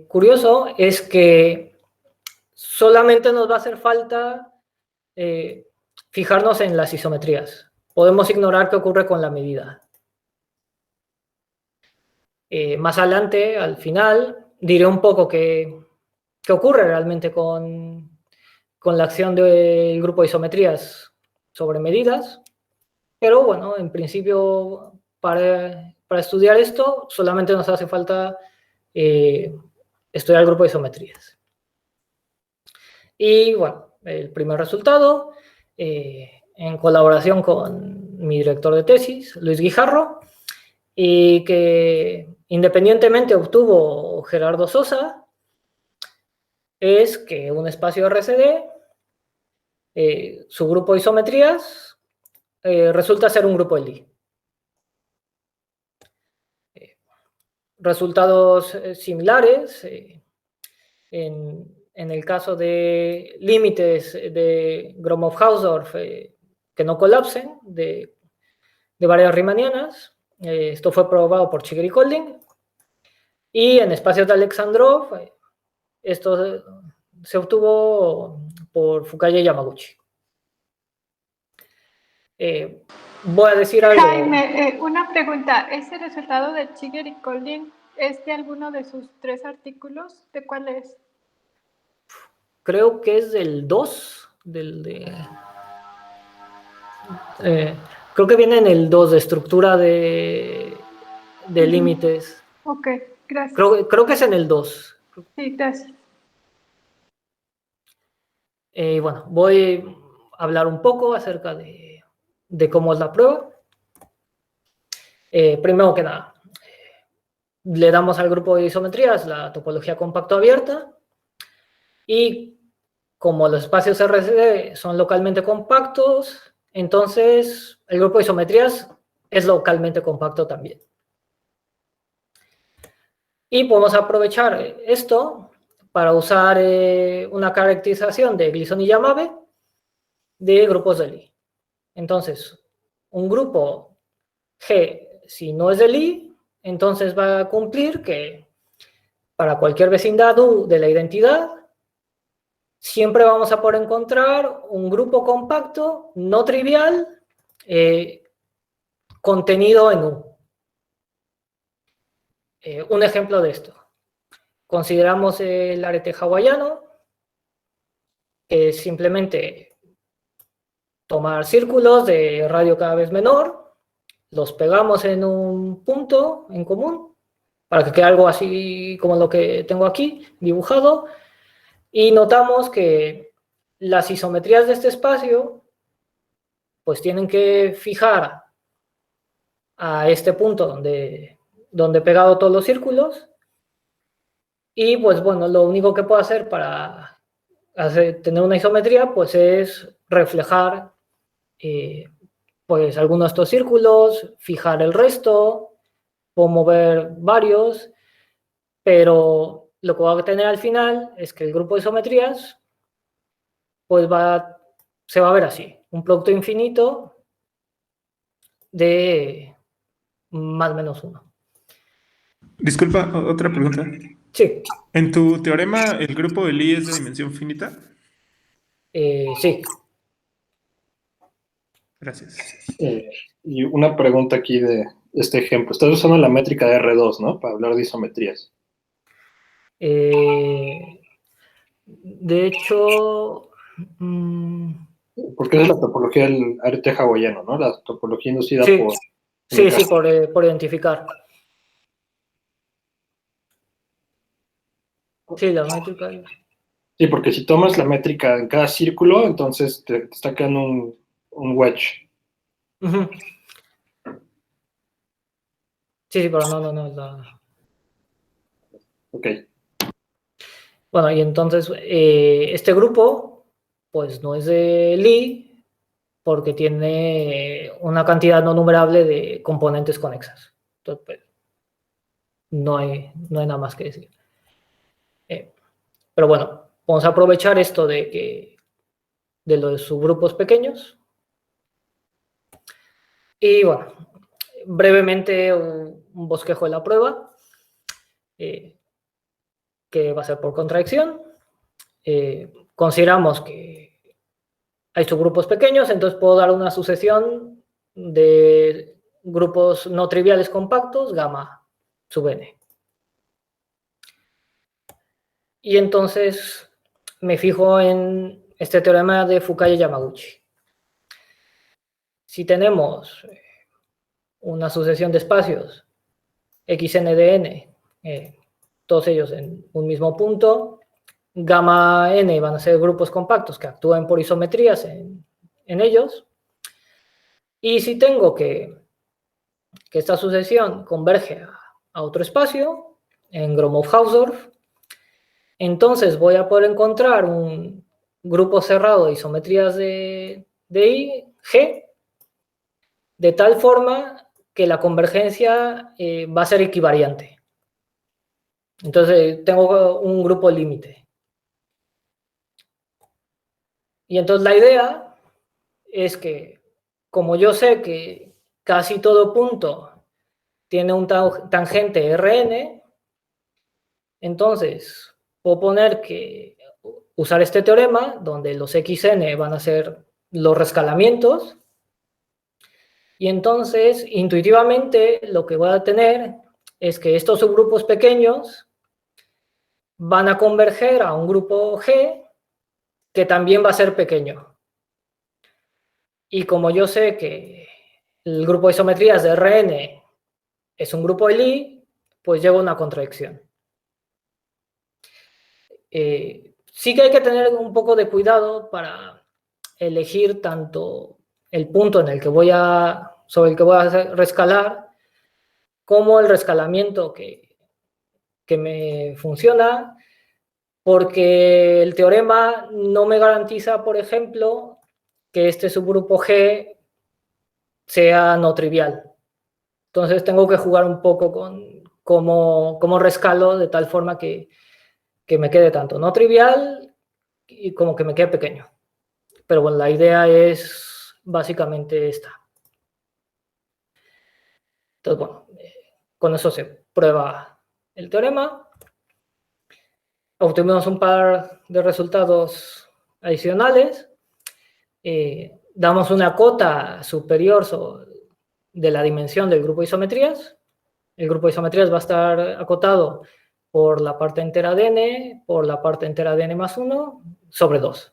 curioso es que solamente nos va a hacer falta fijarnos en las isometrías. Podemos ignorar qué ocurre con la medida. Más adelante, al final, diré un poco qué ocurre realmente con la acción del grupo de isometrías sobre medidas, pero bueno, en principio, para estudiar esto, solamente nos hace falta estudiar el grupo de isometrías. Y bueno, el primer resultado, en colaboración con mi director de tesis, Luis Guijarro, y que independientemente obtuvo Gerardo Sosa, es que un espacio RCD, su grupo de isometrías, resulta ser un grupo de Lie. Resultados similares en el caso de límites de Gromov-Hausdorff que no colapsen de varias riemannianas. Esto fue probado por Chigger y Colding. Y en espacios de Alexandrov, esto se obtuvo por Fukaya y Yamaguchi. Voy a decir algo. Jaime, una pregunta. ¿Ese resultado de Chigger y Colding es de alguno de sus 3 artículos? ¿De cuál es? Creo que es del 2, creo que viene en el 2 de estructura de límites. Ok, gracias. Creo que es en el 2. Sí, gracias. Bueno, voy a hablar un poco acerca de cómo es la prueba. Primero que nada, le damos al grupo de isometrías la topología compacto abierta y como los espacios RCD son localmente compactos, entonces el grupo de isometrías es localmente compacto también. Y podemos aprovechar esto para usar una caracterización de Gleason y Yamabe de grupos de Lie. Entonces, un grupo G, si no es de Lie, entonces va a cumplir que para cualquier vecindad U de la identidad, siempre vamos a poder encontrar un grupo compacto, no trivial, contenido en U. Un ejemplo de esto. Consideramos el arete hawaiano, que es simplemente tomar círculos de radio cada vez menor, los pegamos en un punto en común, para que quede algo así como lo que tengo aquí dibujado, y notamos que las isometrías de este espacio pues tienen que fijar a este punto donde he pegado todos los círculos, y pues bueno, lo único que puedo hacer para tener una isometría pues es reflejar pues algunos de estos círculos, fijar el resto, puedo mover varios, pero lo que voy a tener al final es que el grupo de isometrías pues se va a ver así, un producto infinito de más o menos 1. Disculpa, otra pregunta. Sí, ¿En tu teorema el grupo de Lie es de dimensión finita? sí. Gracias. Y una pregunta aquí de este ejemplo. Estás usando la métrica de R2, ¿no? Para hablar de isometrías. De hecho, Porque esa es la topología del arete hawaiano, ¿no? La topología inducida sí, por... sí, por identificar. Sí, la métrica. Sí, porque si tomas la métrica en cada círculo, entonces te está quedando un wedge. Uh-huh. Sí, pero no. Ok. Bueno, y entonces este grupo, pues no es de Lie, porque tiene una cantidad no numerable de componentes conexas. Entonces, pues, no hay nada más que decir. Pero bueno, vamos a aprovechar esto de los subgrupos pequeños. Y bueno, brevemente un bosquejo de la prueba, que va a ser por contradicción. Consideramos que hay subgrupos pequeños, entonces puedo dar una sucesión de grupos no triviales compactos, gamma sub n. Y entonces me fijo en este teorema de Fukayo-Yamaguchi. Si tenemos una sucesión de espacios xn de n, todos ellos en un mismo punto, gamma n van a ser grupos compactos que actúen por isometrías en ellos, y si tengo que esta sucesión converge a otro espacio, en Gromov-Hausdorff, entonces voy a poder encontrar un grupo cerrado de isometrías de I, G, de tal forma que la convergencia va a ser equivariante. Entonces tengo un grupo límite. Y entonces la idea es que, como yo sé que casi todo punto tiene un tangente Rn, entonces puedo usar este teorema donde los xn van a ser los rescalamientos, y entonces intuitivamente lo que voy a tener es que estos subgrupos pequeños van a converger a un grupo G que también va a ser pequeño. Y como yo sé que el grupo de isometrías de Rn es un grupo de Lie, pues llevo una contradicción. Sí que hay que tener un poco de cuidado para elegir tanto el punto en el que sobre el que voy a rescalar, como el rescalamiento que me funciona, porque el teorema no me garantiza, por ejemplo, que este subgrupo G sea no trivial. Entonces tengo que jugar un poco con cómo rescalo de tal forma que me quede tanto no trivial y como que me quede pequeño. Pero bueno, la idea es básicamente esta. Entonces, bueno, con eso se prueba el teorema. obtuvimos un par de resultados adicionales. Damos una cota superior de la dimensión del grupo de isometrías. El grupo de isometrías va a estar acotado por la parte entera de n, por la parte entera de n más 1, sobre 2.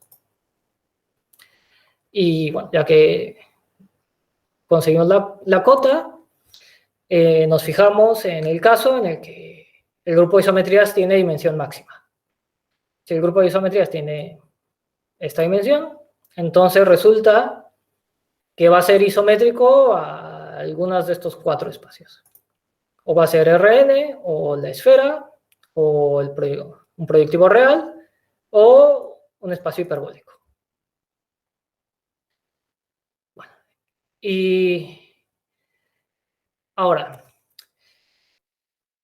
Y bueno, ya que conseguimos la cota, nos fijamos en el caso en el que el grupo de isometrías tiene dimensión máxima. Si el grupo de isometrías tiene esta dimensión, entonces resulta que va a ser isométrico a algunos de estos 4 espacios. O va a ser Rn, o la esfera, o un proyectivo real, o un espacio hiperbólico. Bueno, y ahora,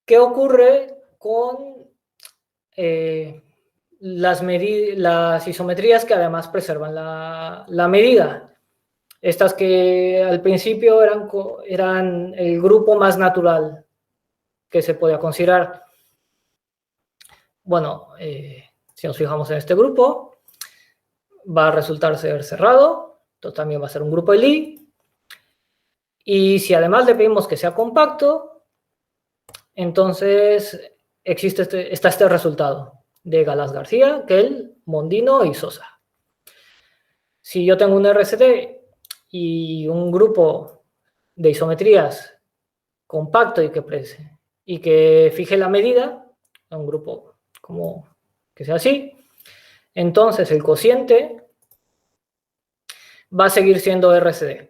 ¿qué ocurre con las isometrías que además preservan la medida? Estas que al principio eran el grupo más natural que se podía considerar. Bueno, si nos fijamos en este grupo, va a resultar ser cerrado, entonces también va a ser un grupo de Lie. Y si además le pedimos que sea compacto, entonces está este resultado de Galás García, Kell, Mondino y Sosa. Si yo tengo un RCD y un grupo de isometrías compacto y que fije la medida, un grupo como que sea así, entonces el cociente va a seguir siendo RCD.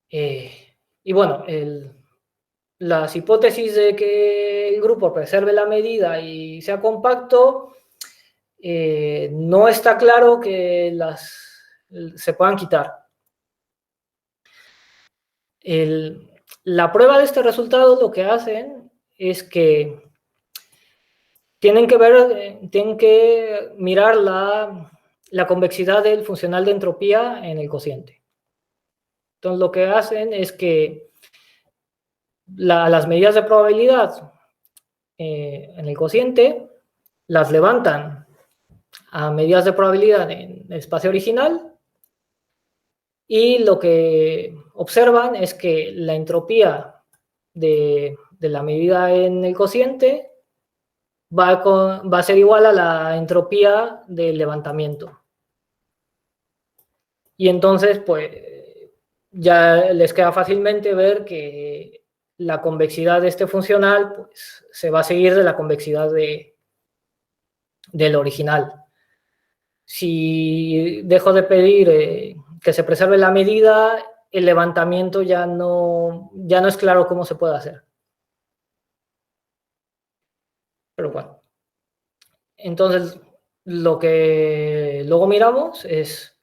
Y bueno, las hipótesis de que el grupo preserve la medida y sea compacto, no está claro que se puedan quitar. La prueba de este resultado lo que hacen es que tienen que mirar la convexidad del funcional de entropía en el cociente. Entonces lo que hacen es que las medidas de probabilidad en el cociente las levantan a medidas de probabilidad en el espacio original, y lo que observan es que la entropía de la medida en el cociente va a ser igual a la entropía del levantamiento. Y entonces, pues, ya les queda fácilmente ver que la convexidad de este funcional pues, se va a seguir de la convexidad del original. Si dejo de pedir que se preserve la medida, el levantamiento ya no es claro cómo se puede hacer. Pero bueno. Entonces, lo que luego miramos es,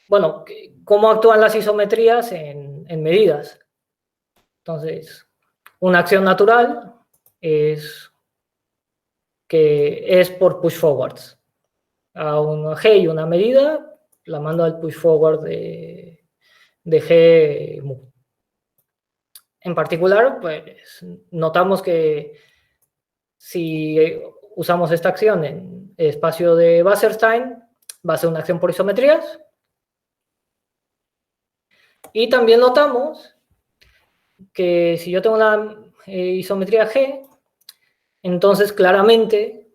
bueno, cómo actúan las isometrías en medidas. Entonces, una acción natural es por push forwards. A un G y una medida, la mando al push forward de G mu. En particular, pues notamos que si usamos esta acción en espacio de Wasserstein, va a ser una acción por isometrías. Y también notamos que si yo tengo una isometría G, entonces claramente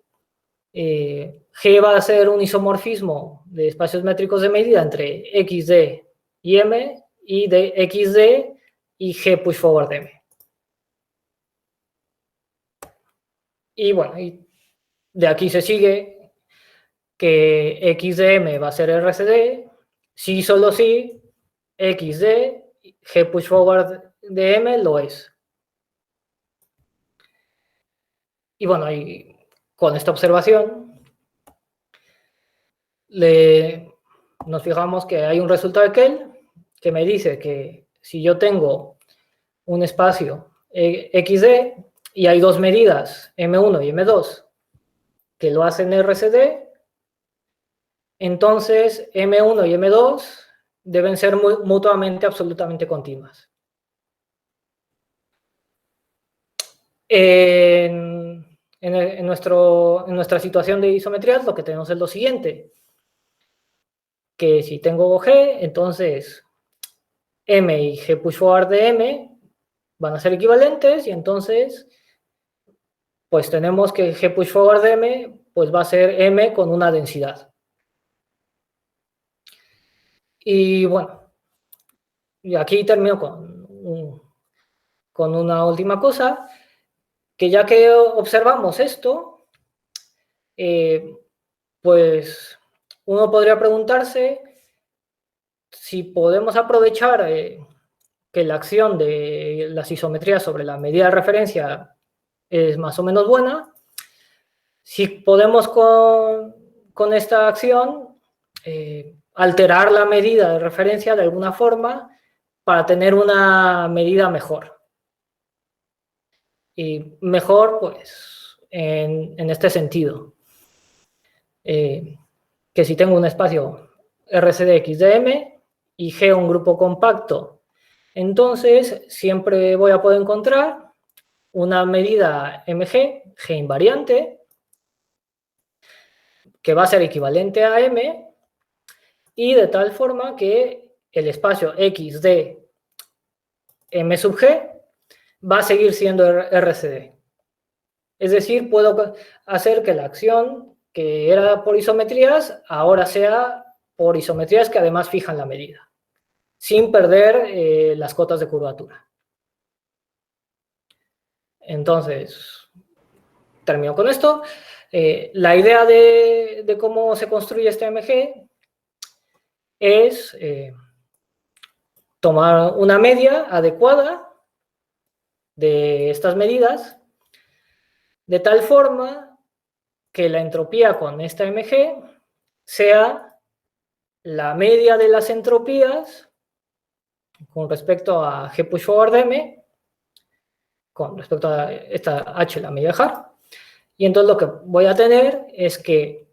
G va a ser un isomorfismo de espacios métricos de medida entre XD y M, y de XD y G push forward M. Y bueno, y de aquí se sigue que XDM va a ser RCD, si solo si XD, G push forward de M lo es. Y bueno, ahí, con esta observación, nos fijamos que hay un resultado de Kell que me dice que si yo tengo un espacio XD y hay dos medidas, M1 y M2, que lo hacen RCD, entonces M1 y M2 deben ser mutuamente absolutamente continuas. En nuestra situación de isometrías lo que tenemos es lo siguiente, que si tengo G, entonces M y G push forward de M van a ser equivalentes y entonces pues tenemos que G push forward de M pues va a ser M con una densidad. Y bueno, y aquí termino con una última cosa, que ya que observamos esto, pues uno podría preguntarse si podemos aprovechar que la acción de las isometrías sobre la medida de referencia es más o menos buena, si podemos con esta acción alterar la medida de referencia de alguna forma para tener una medida mejor. Y mejor, pues, en este sentido. Que si tengo un espacio RCD XDM y G un grupo compacto, entonces siempre voy a poder encontrar una medida MG, G invariante, que va a ser equivalente a M, y de tal forma que el espacio X de M sub G va a seguir siendo RCD. Es decir, puedo hacer que la acción que era por isometrías ahora sea por isometrías que además fijan la medida, sin perder las cotas de curvatura. Entonces, termino con esto. La idea de cómo se construye este MG es tomar una media adecuada de estas medidas, de tal forma que la entropía con esta MG sea la media de las entropías con respecto a G push forward M, con respecto a esta H, la media de Haar. Y entonces lo que voy a tener es que,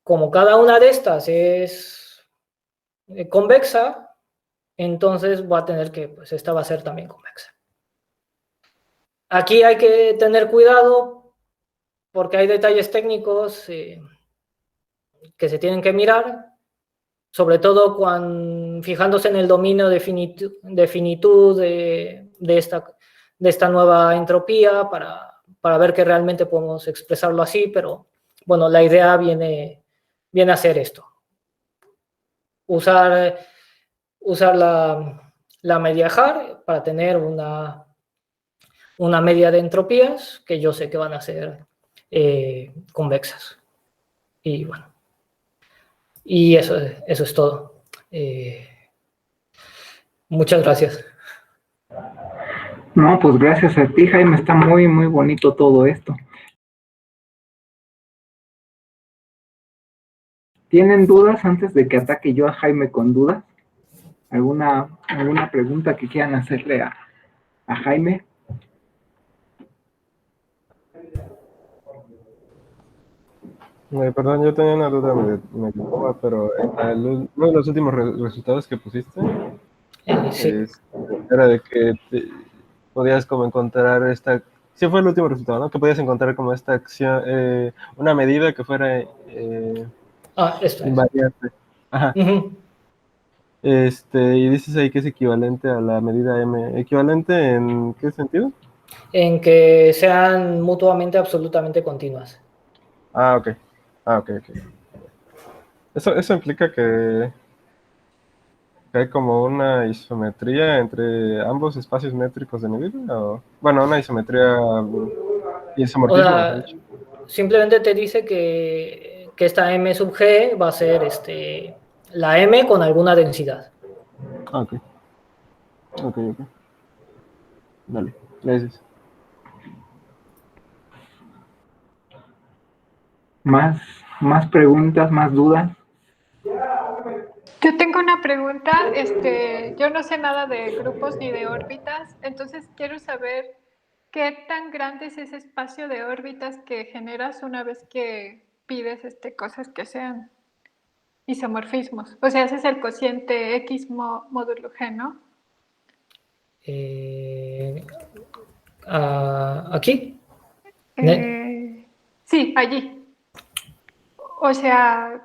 como cada una de estas es convexa, entonces voy a tener que, pues esta va a ser también convexa. Aquí hay que tener cuidado porque hay detalles técnicos que se tienen que mirar, sobre todo fijándose en el dominio de finitud de esta nueva entropía para ver que realmente podemos expresarlo así, pero bueno, la idea viene a ser esto. Usar la media Haar para tener una media de entropías que yo sé que van a ser convexas. Y bueno, y eso es todo. Muchas gracias. No, pues gracias a ti, Jaime, está muy, muy bonito todo esto. ¿Tienen dudas antes de que ataque yo a Jaime con dudas? ¿Alguna pregunta que quieran hacerle a Jaime? Perdón, yo tenía una duda medio boba, pero uno de los últimos resultados que pusiste Sí. era de que podías como encontrar esta... Sí fue el último resultado, ¿no? Que podías encontrar como esta acción, una medida que fuera Esto es. invariante. Ajá. Uh-huh. Y dices ahí que es equivalente a la medida M. ¿Equivalente en qué sentido? En que sean mutuamente absolutamente continuas. Ok. Ok. Eso implica que hay como una isometría entre ambos espacios métricos de medida, o bueno, una isometría isomorfismo. O sea, simplemente te dice que esta M sub G va a ser la M con alguna densidad. Ok. Dale, gracias. ¿Más preguntas, más dudas? Yo tengo una pregunta, yo no sé nada de grupos ni de órbitas, entonces quiero saber qué tan grande es ese espacio de órbitas que generas una vez que pides cosas que sean isomorfismos. O sea, ese es el cociente X módulo G, ¿no? ¿Aquí? Sí, allí. O sea,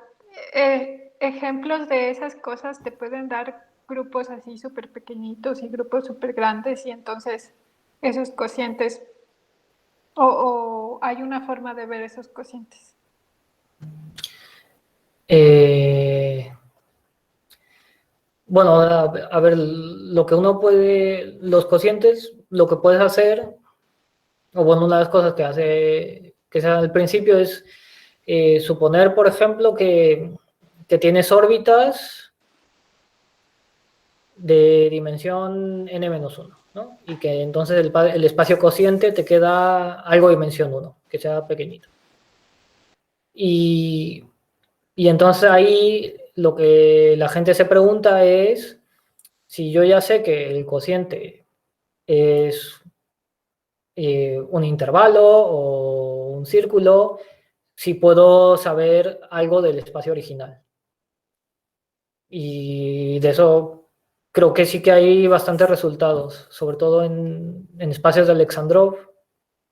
ejemplos de esas cosas te pueden dar grupos así súper pequeñitos y grupos súper grandes y entonces esos cocientes, o hay una forma de ver esos cocientes. Bueno, a ver, lo que uno puede, los cocientes, lo que puedes hacer, o bueno, una de las cosas que hace, que se hace al principio es suponer, por ejemplo, que tienes órbitas de dimensión n-1, ¿no? Y que entonces el espacio cociente te queda algo de dimensión 1, que sea pequeñito. Y entonces ahí lo que la gente se pregunta es, si yo ya sé que el cociente es un intervalo o un círculo, si puedo saber algo del espacio original. Y de eso creo que sí que hay bastantes resultados, sobre todo en espacios de Alexandrov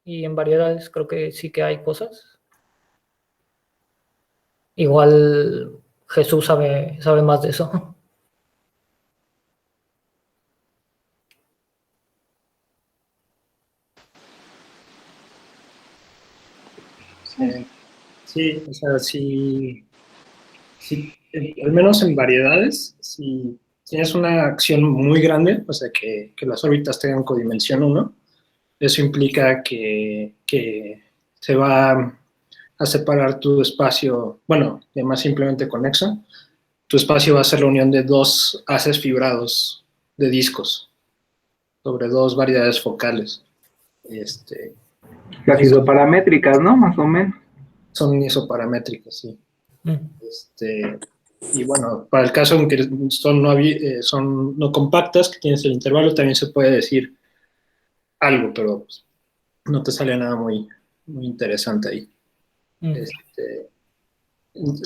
y en variedades creo que sí que hay cosas. Igual Jesús sabe más de eso. Sí, o sea, al menos en variedades, si tienes una acción muy grande, o sea, que las órbitas tengan codimensión 1, eso implica que se va a separar tu espacio, bueno, además simplemente conexo, tu espacio va a ser la unión de dos haces fibrados de discos sobre dos variedades focales. Las isoparamétricas, ¿no? Más o menos. Son isoparamétricas, sí. Y bueno, para el caso en que son no compactas, que tienes el intervalo, también se puede decir algo, pero pues, no te sale nada muy, muy interesante ahí.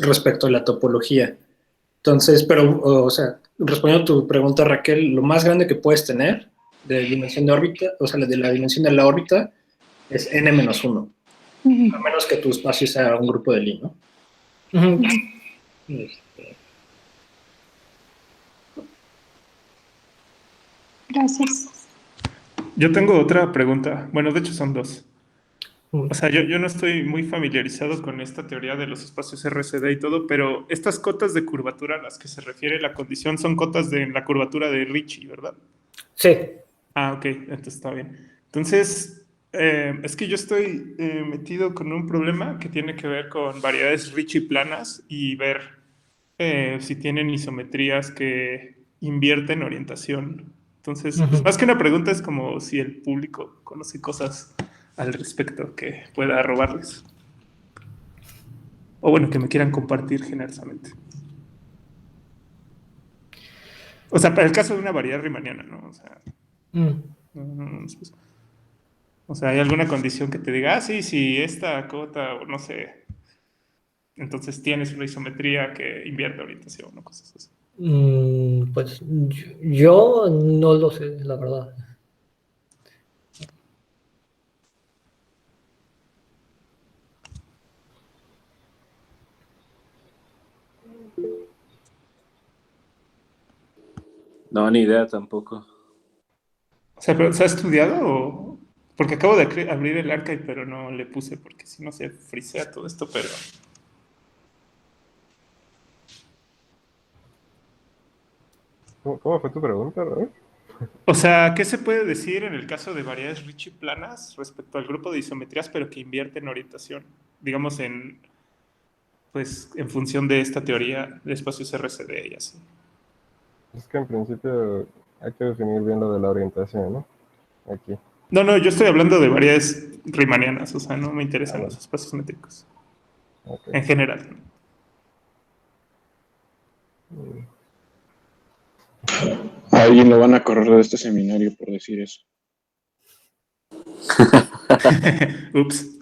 Respecto a la topología. Entonces, pero, o sea, respondiendo a tu pregunta, Raquel, lo más grande que puedes tener de dimensión de órbita, o sea, de la dimensión de la órbita, es n-1, a menos que tu espacio sea un grupo de Lie, ¿no? Gracias. Yo tengo otra pregunta. Bueno, de hecho son dos. O sea, yo no estoy muy familiarizado con esta teoría de los espacios RCD y todo, pero estas cotas de curvatura a las que se refiere la condición son cotas de la curvatura de Ricci, ¿verdad? Sí. Ah, ok, entonces está bien. Entonces, es que yo estoy metido con un problema que tiene que ver con variedades Ricci planas y ver si tienen isometrías que invierten orientación. Entonces, pues, más que una pregunta es como si el público conoce cosas al respecto que pueda robarles. O bueno, que me quieran compartir generosamente. O sea, para el caso de una variedad riemanniana, ¿no? O sea, o sea, ¿hay alguna condición que te diga, sí, si esta cota, o no sé, entonces tienes una isometría que invierte orientación o cosas así? Pues yo no lo sé, la verdad. No, ni idea tampoco. O sea, ¿pero se ha estudiado o...? Porque acabo de abrir el archive, pero no le puse porque si no se frisea todo esto, pero... ¿Cómo fue tu pregunta, Robert? O sea, ¿qué se puede decir en el caso de variedades Ricci planas respecto al grupo de isometrías, pero que invierten orientación? Digamos, pues, en función de esta teoría de espacios RCD y así. Es que en principio hay que definir bien lo de la orientación, ¿no? Aquí. No, yo estoy hablando de variedades riemannianas, o sea, no me interesan los espacios métricos. Okay. En general. A alguien lo van a correr de este seminario por decir eso. Ups.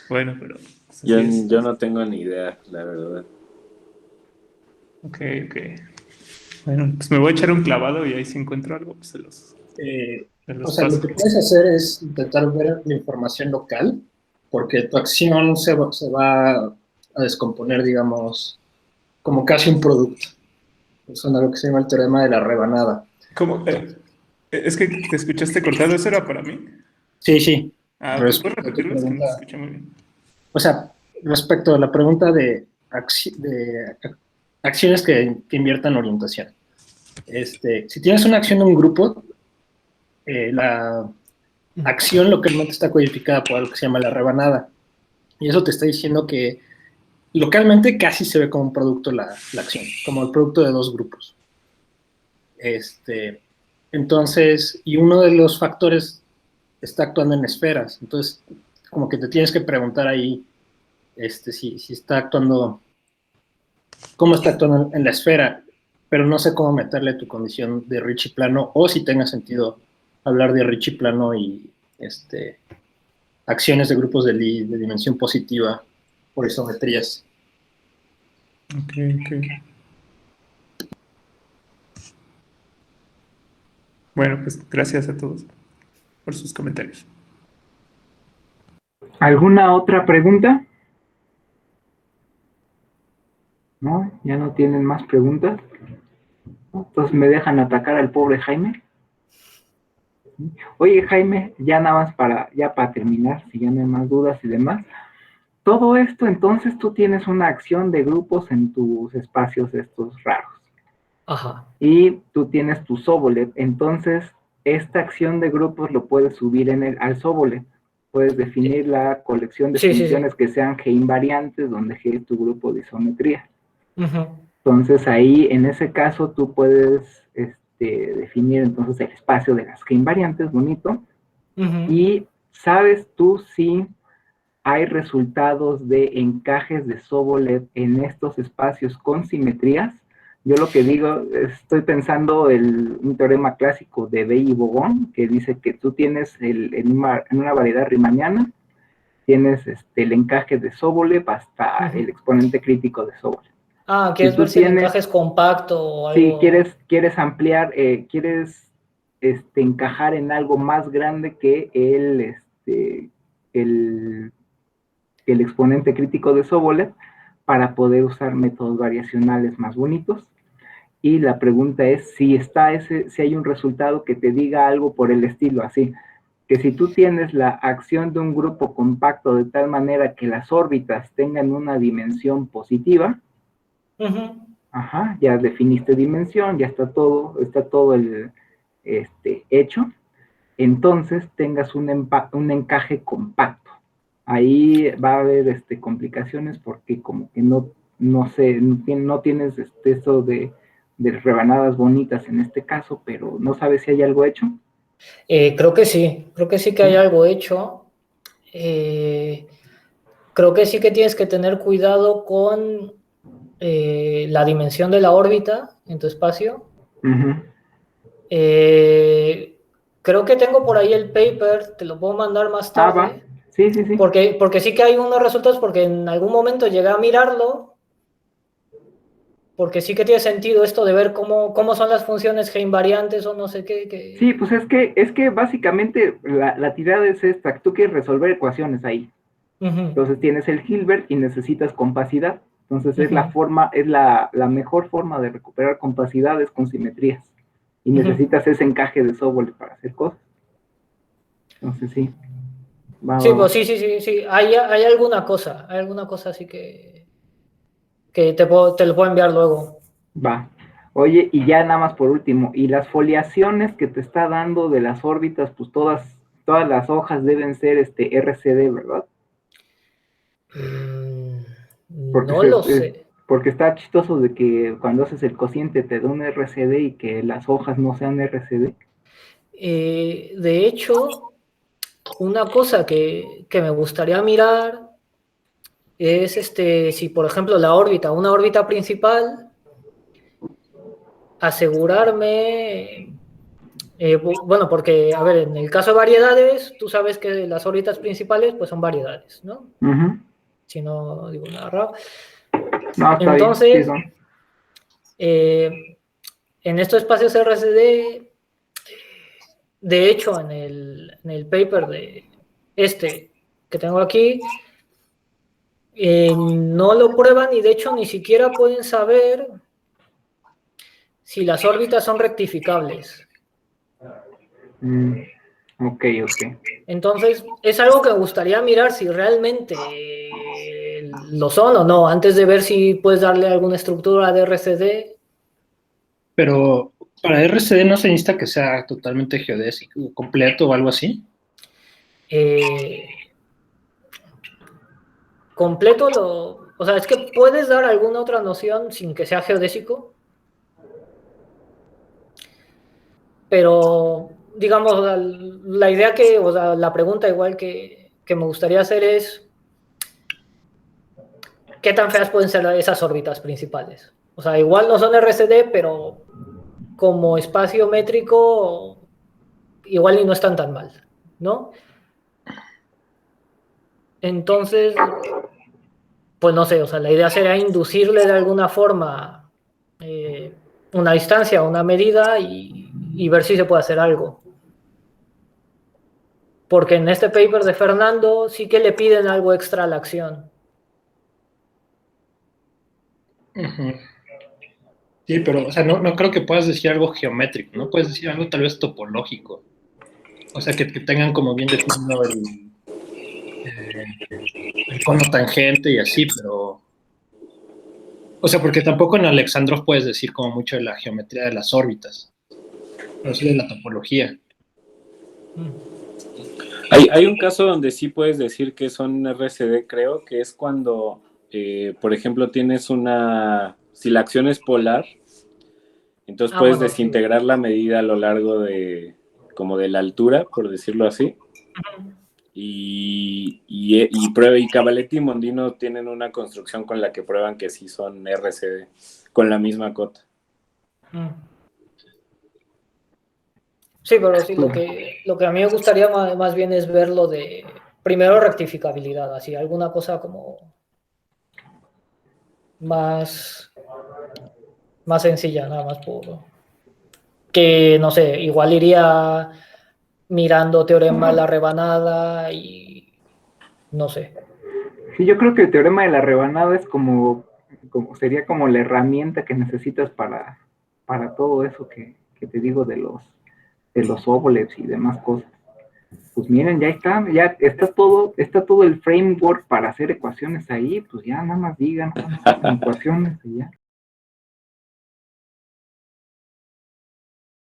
Bueno, pero... Pues yo no tengo ni idea, la verdad. Ok. Bueno, pues me voy a echar un clavado y ahí si encuentro algo, pues se los... de O los sea, lo pasos. que puedes hacer es intentar ver la información local, porque tu acción se va a descomponer, digamos, como casi un producto. Es algo que se llama el teorema de la rebanada. ¿Cómo? Es que te escuchaste cortado, ¿eso era para mí? Sí, sí. Ah, ¿puedes Respecto a tu repetirlo? Es que no pregunta. se escucha muy bien. O sea, respecto a la pregunta de, acciones que inviertan orientación. Si tienes una acción de un grupo, la acción localmente está codificada por algo que se llama la rebanada. Y eso te está diciendo que localmente casi se ve como un producto la acción, como el producto de dos grupos. Entonces, y uno de los factores está actuando en esferas. Entonces, como que te tienes que preguntar ahí si está actuando, cómo está actuando en la esfera, pero no sé cómo meterle tu condición de Ricci plano o si tenga sentido hablar de Ricci plano y acciones de grupos de Lie de dimensión positiva por isometrías. Ok. Bueno, pues gracias a todos por sus comentarios. ¿Alguna otra pregunta? ¿No? ¿Ya no tienen más preguntas? Entonces me dejan atacar al pobre Jaime. Oye, Jaime, ya nada más para terminar, si ya no hay más dudas y demás. Todo esto, entonces tú tienes una acción de grupos en tus espacios estos raros. Ajá. Y tú tienes tu Sobolev. Entonces, esta acción de grupos lo puedes subir al Sobolev. Puedes definir la colección de Sí. funciones que sean G invariantes, donde G es tu grupo de isometría. Ujú. Entonces, ahí, en ese caso, tú puedes definir entonces el espacio de las G invariantes, bonito. Ujú. Y sabes tú si hay resultados de encajes de Sobolev en estos espacios con simetrías. Yo lo que digo, estoy pensando un teorema clásico de Bell y Bogon, que dice que tú tienes en una variedad riemanniana, tienes el encaje de Sobolev hasta el exponente crítico de Sobolev. ¿Quieres ver si el encaje es compacto o algo? Si quieres ampliar, quieres encajar en algo más grande que el exponente crítico de Sobolev para poder usar métodos variacionales más bonitos. Y la pregunta es si hay un resultado que te diga algo por el estilo, así que si tú tienes la acción de un grupo compacto de tal manera que las órbitas tengan una dimensión positiva, ya definiste dimensión, ya está todo hecho, entonces tengas un encaje compacto. Ahí va a haber complicaciones porque como que no tienes eso de rebanadas bonitas en este caso, pero no sabes si hay algo hecho. Creo que sí que hay algo hecho. Creo que sí que tienes que tener cuidado con la dimensión de la órbita en tu espacio. Creo que tengo por ahí el paper, te lo puedo mandar más tarde. Va. Sí. Porque sí que hay unos resultados, porque en algún momento llegué a mirarlo, porque sí que tiene sentido esto de ver cómo son las funciones G invariantes o no sé qué. Sí, pues es que básicamente la tirada es esta, tú quieres resolver ecuaciones ahí. Entonces tienes el Hilbert y necesitas compacidad. Entonces es la mejor forma de recuperar compacidades con simetrías. Y necesitas ese encaje de Sobolev para hacer cosas. Entonces sí. Pues sí. Hay alguna cosa así que te lo puedo enviar luego. Va. Oye, y ya nada más por último, y las foliaciones que te está dando de las órbitas, pues todas las hojas deben ser RCD, ¿verdad? No lo sé. Porque está chistoso de que cuando haces el cociente te da un RCD y que las hojas no sean RCD. De hecho, una cosa que me gustaría mirar es si por ejemplo una órbita principal, asegurarme, bueno, porque a ver, en el caso de variedades, tú sabes que las órbitas principales pues son variedades, ¿no? Si no digo nada raro. No, está entonces, bien, sí son. En estos espacios RCD, de hecho, en el paper de que tengo aquí, no lo prueban y de hecho ni siquiera pueden saber si las órbitas son rectificables. Ok. Entonces, es algo que me gustaría mirar si realmente lo son o no, antes de ver si puedes darle alguna estructura de RCD. Pero para RCD no se necesita que sea totalmente geodésico, completo o algo así. Completo o sea, es que puedes dar alguna otra noción sin que sea geodésico, pero digamos, la idea o sea, la pregunta igual que me gustaría hacer es ¿qué tan feas pueden ser esas órbitas principales? O sea, igual no son RCD, pero como espacio métrico igual y no están tan mal, ¿no? Entonces, pues no sé, o sea, la idea sería inducirle de alguna forma una distancia, una medida y ver si se puede hacer algo. Porque en este paper de Fernando sí que le piden algo extra a la acción. Uh-huh. Sí, pero, o sea, no creo que puedas decir algo geométrico, ¿no? Puedes decir algo tal vez topológico. O sea, que tengan como bien definido el cono tangente y así, pero... O sea, porque tampoco en Alexandrov puedes decir como mucho de la geometría de las órbitas, pero sí de la topología. Hay un caso donde sí puedes decir que son RCD, creo, que es cuando, por ejemplo, si la acción es polar, entonces puedes bueno, desintegrar la medida a lo largo como de la altura, por decirlo así. Y Cavaletti y Mondino tienen una construcción con la que prueban que sí son RCD, con la misma cota. Sí, pero sí, lo que a mí me gustaría más bien es ver lo de, primero, rectificabilidad, así, alguna cosa como más sencilla, nada más por... Que, no sé, igual iría mirando teorema de la rebanada y no sé. Sí, yo creo que el teorema de la rebanada es sería como la herramienta que necesitas para todo eso que te digo de los óvulos y demás cosas. Pues miren, ya está todo el framework para hacer ecuaciones ahí, pues ya nada más digan ecuaciones y ya.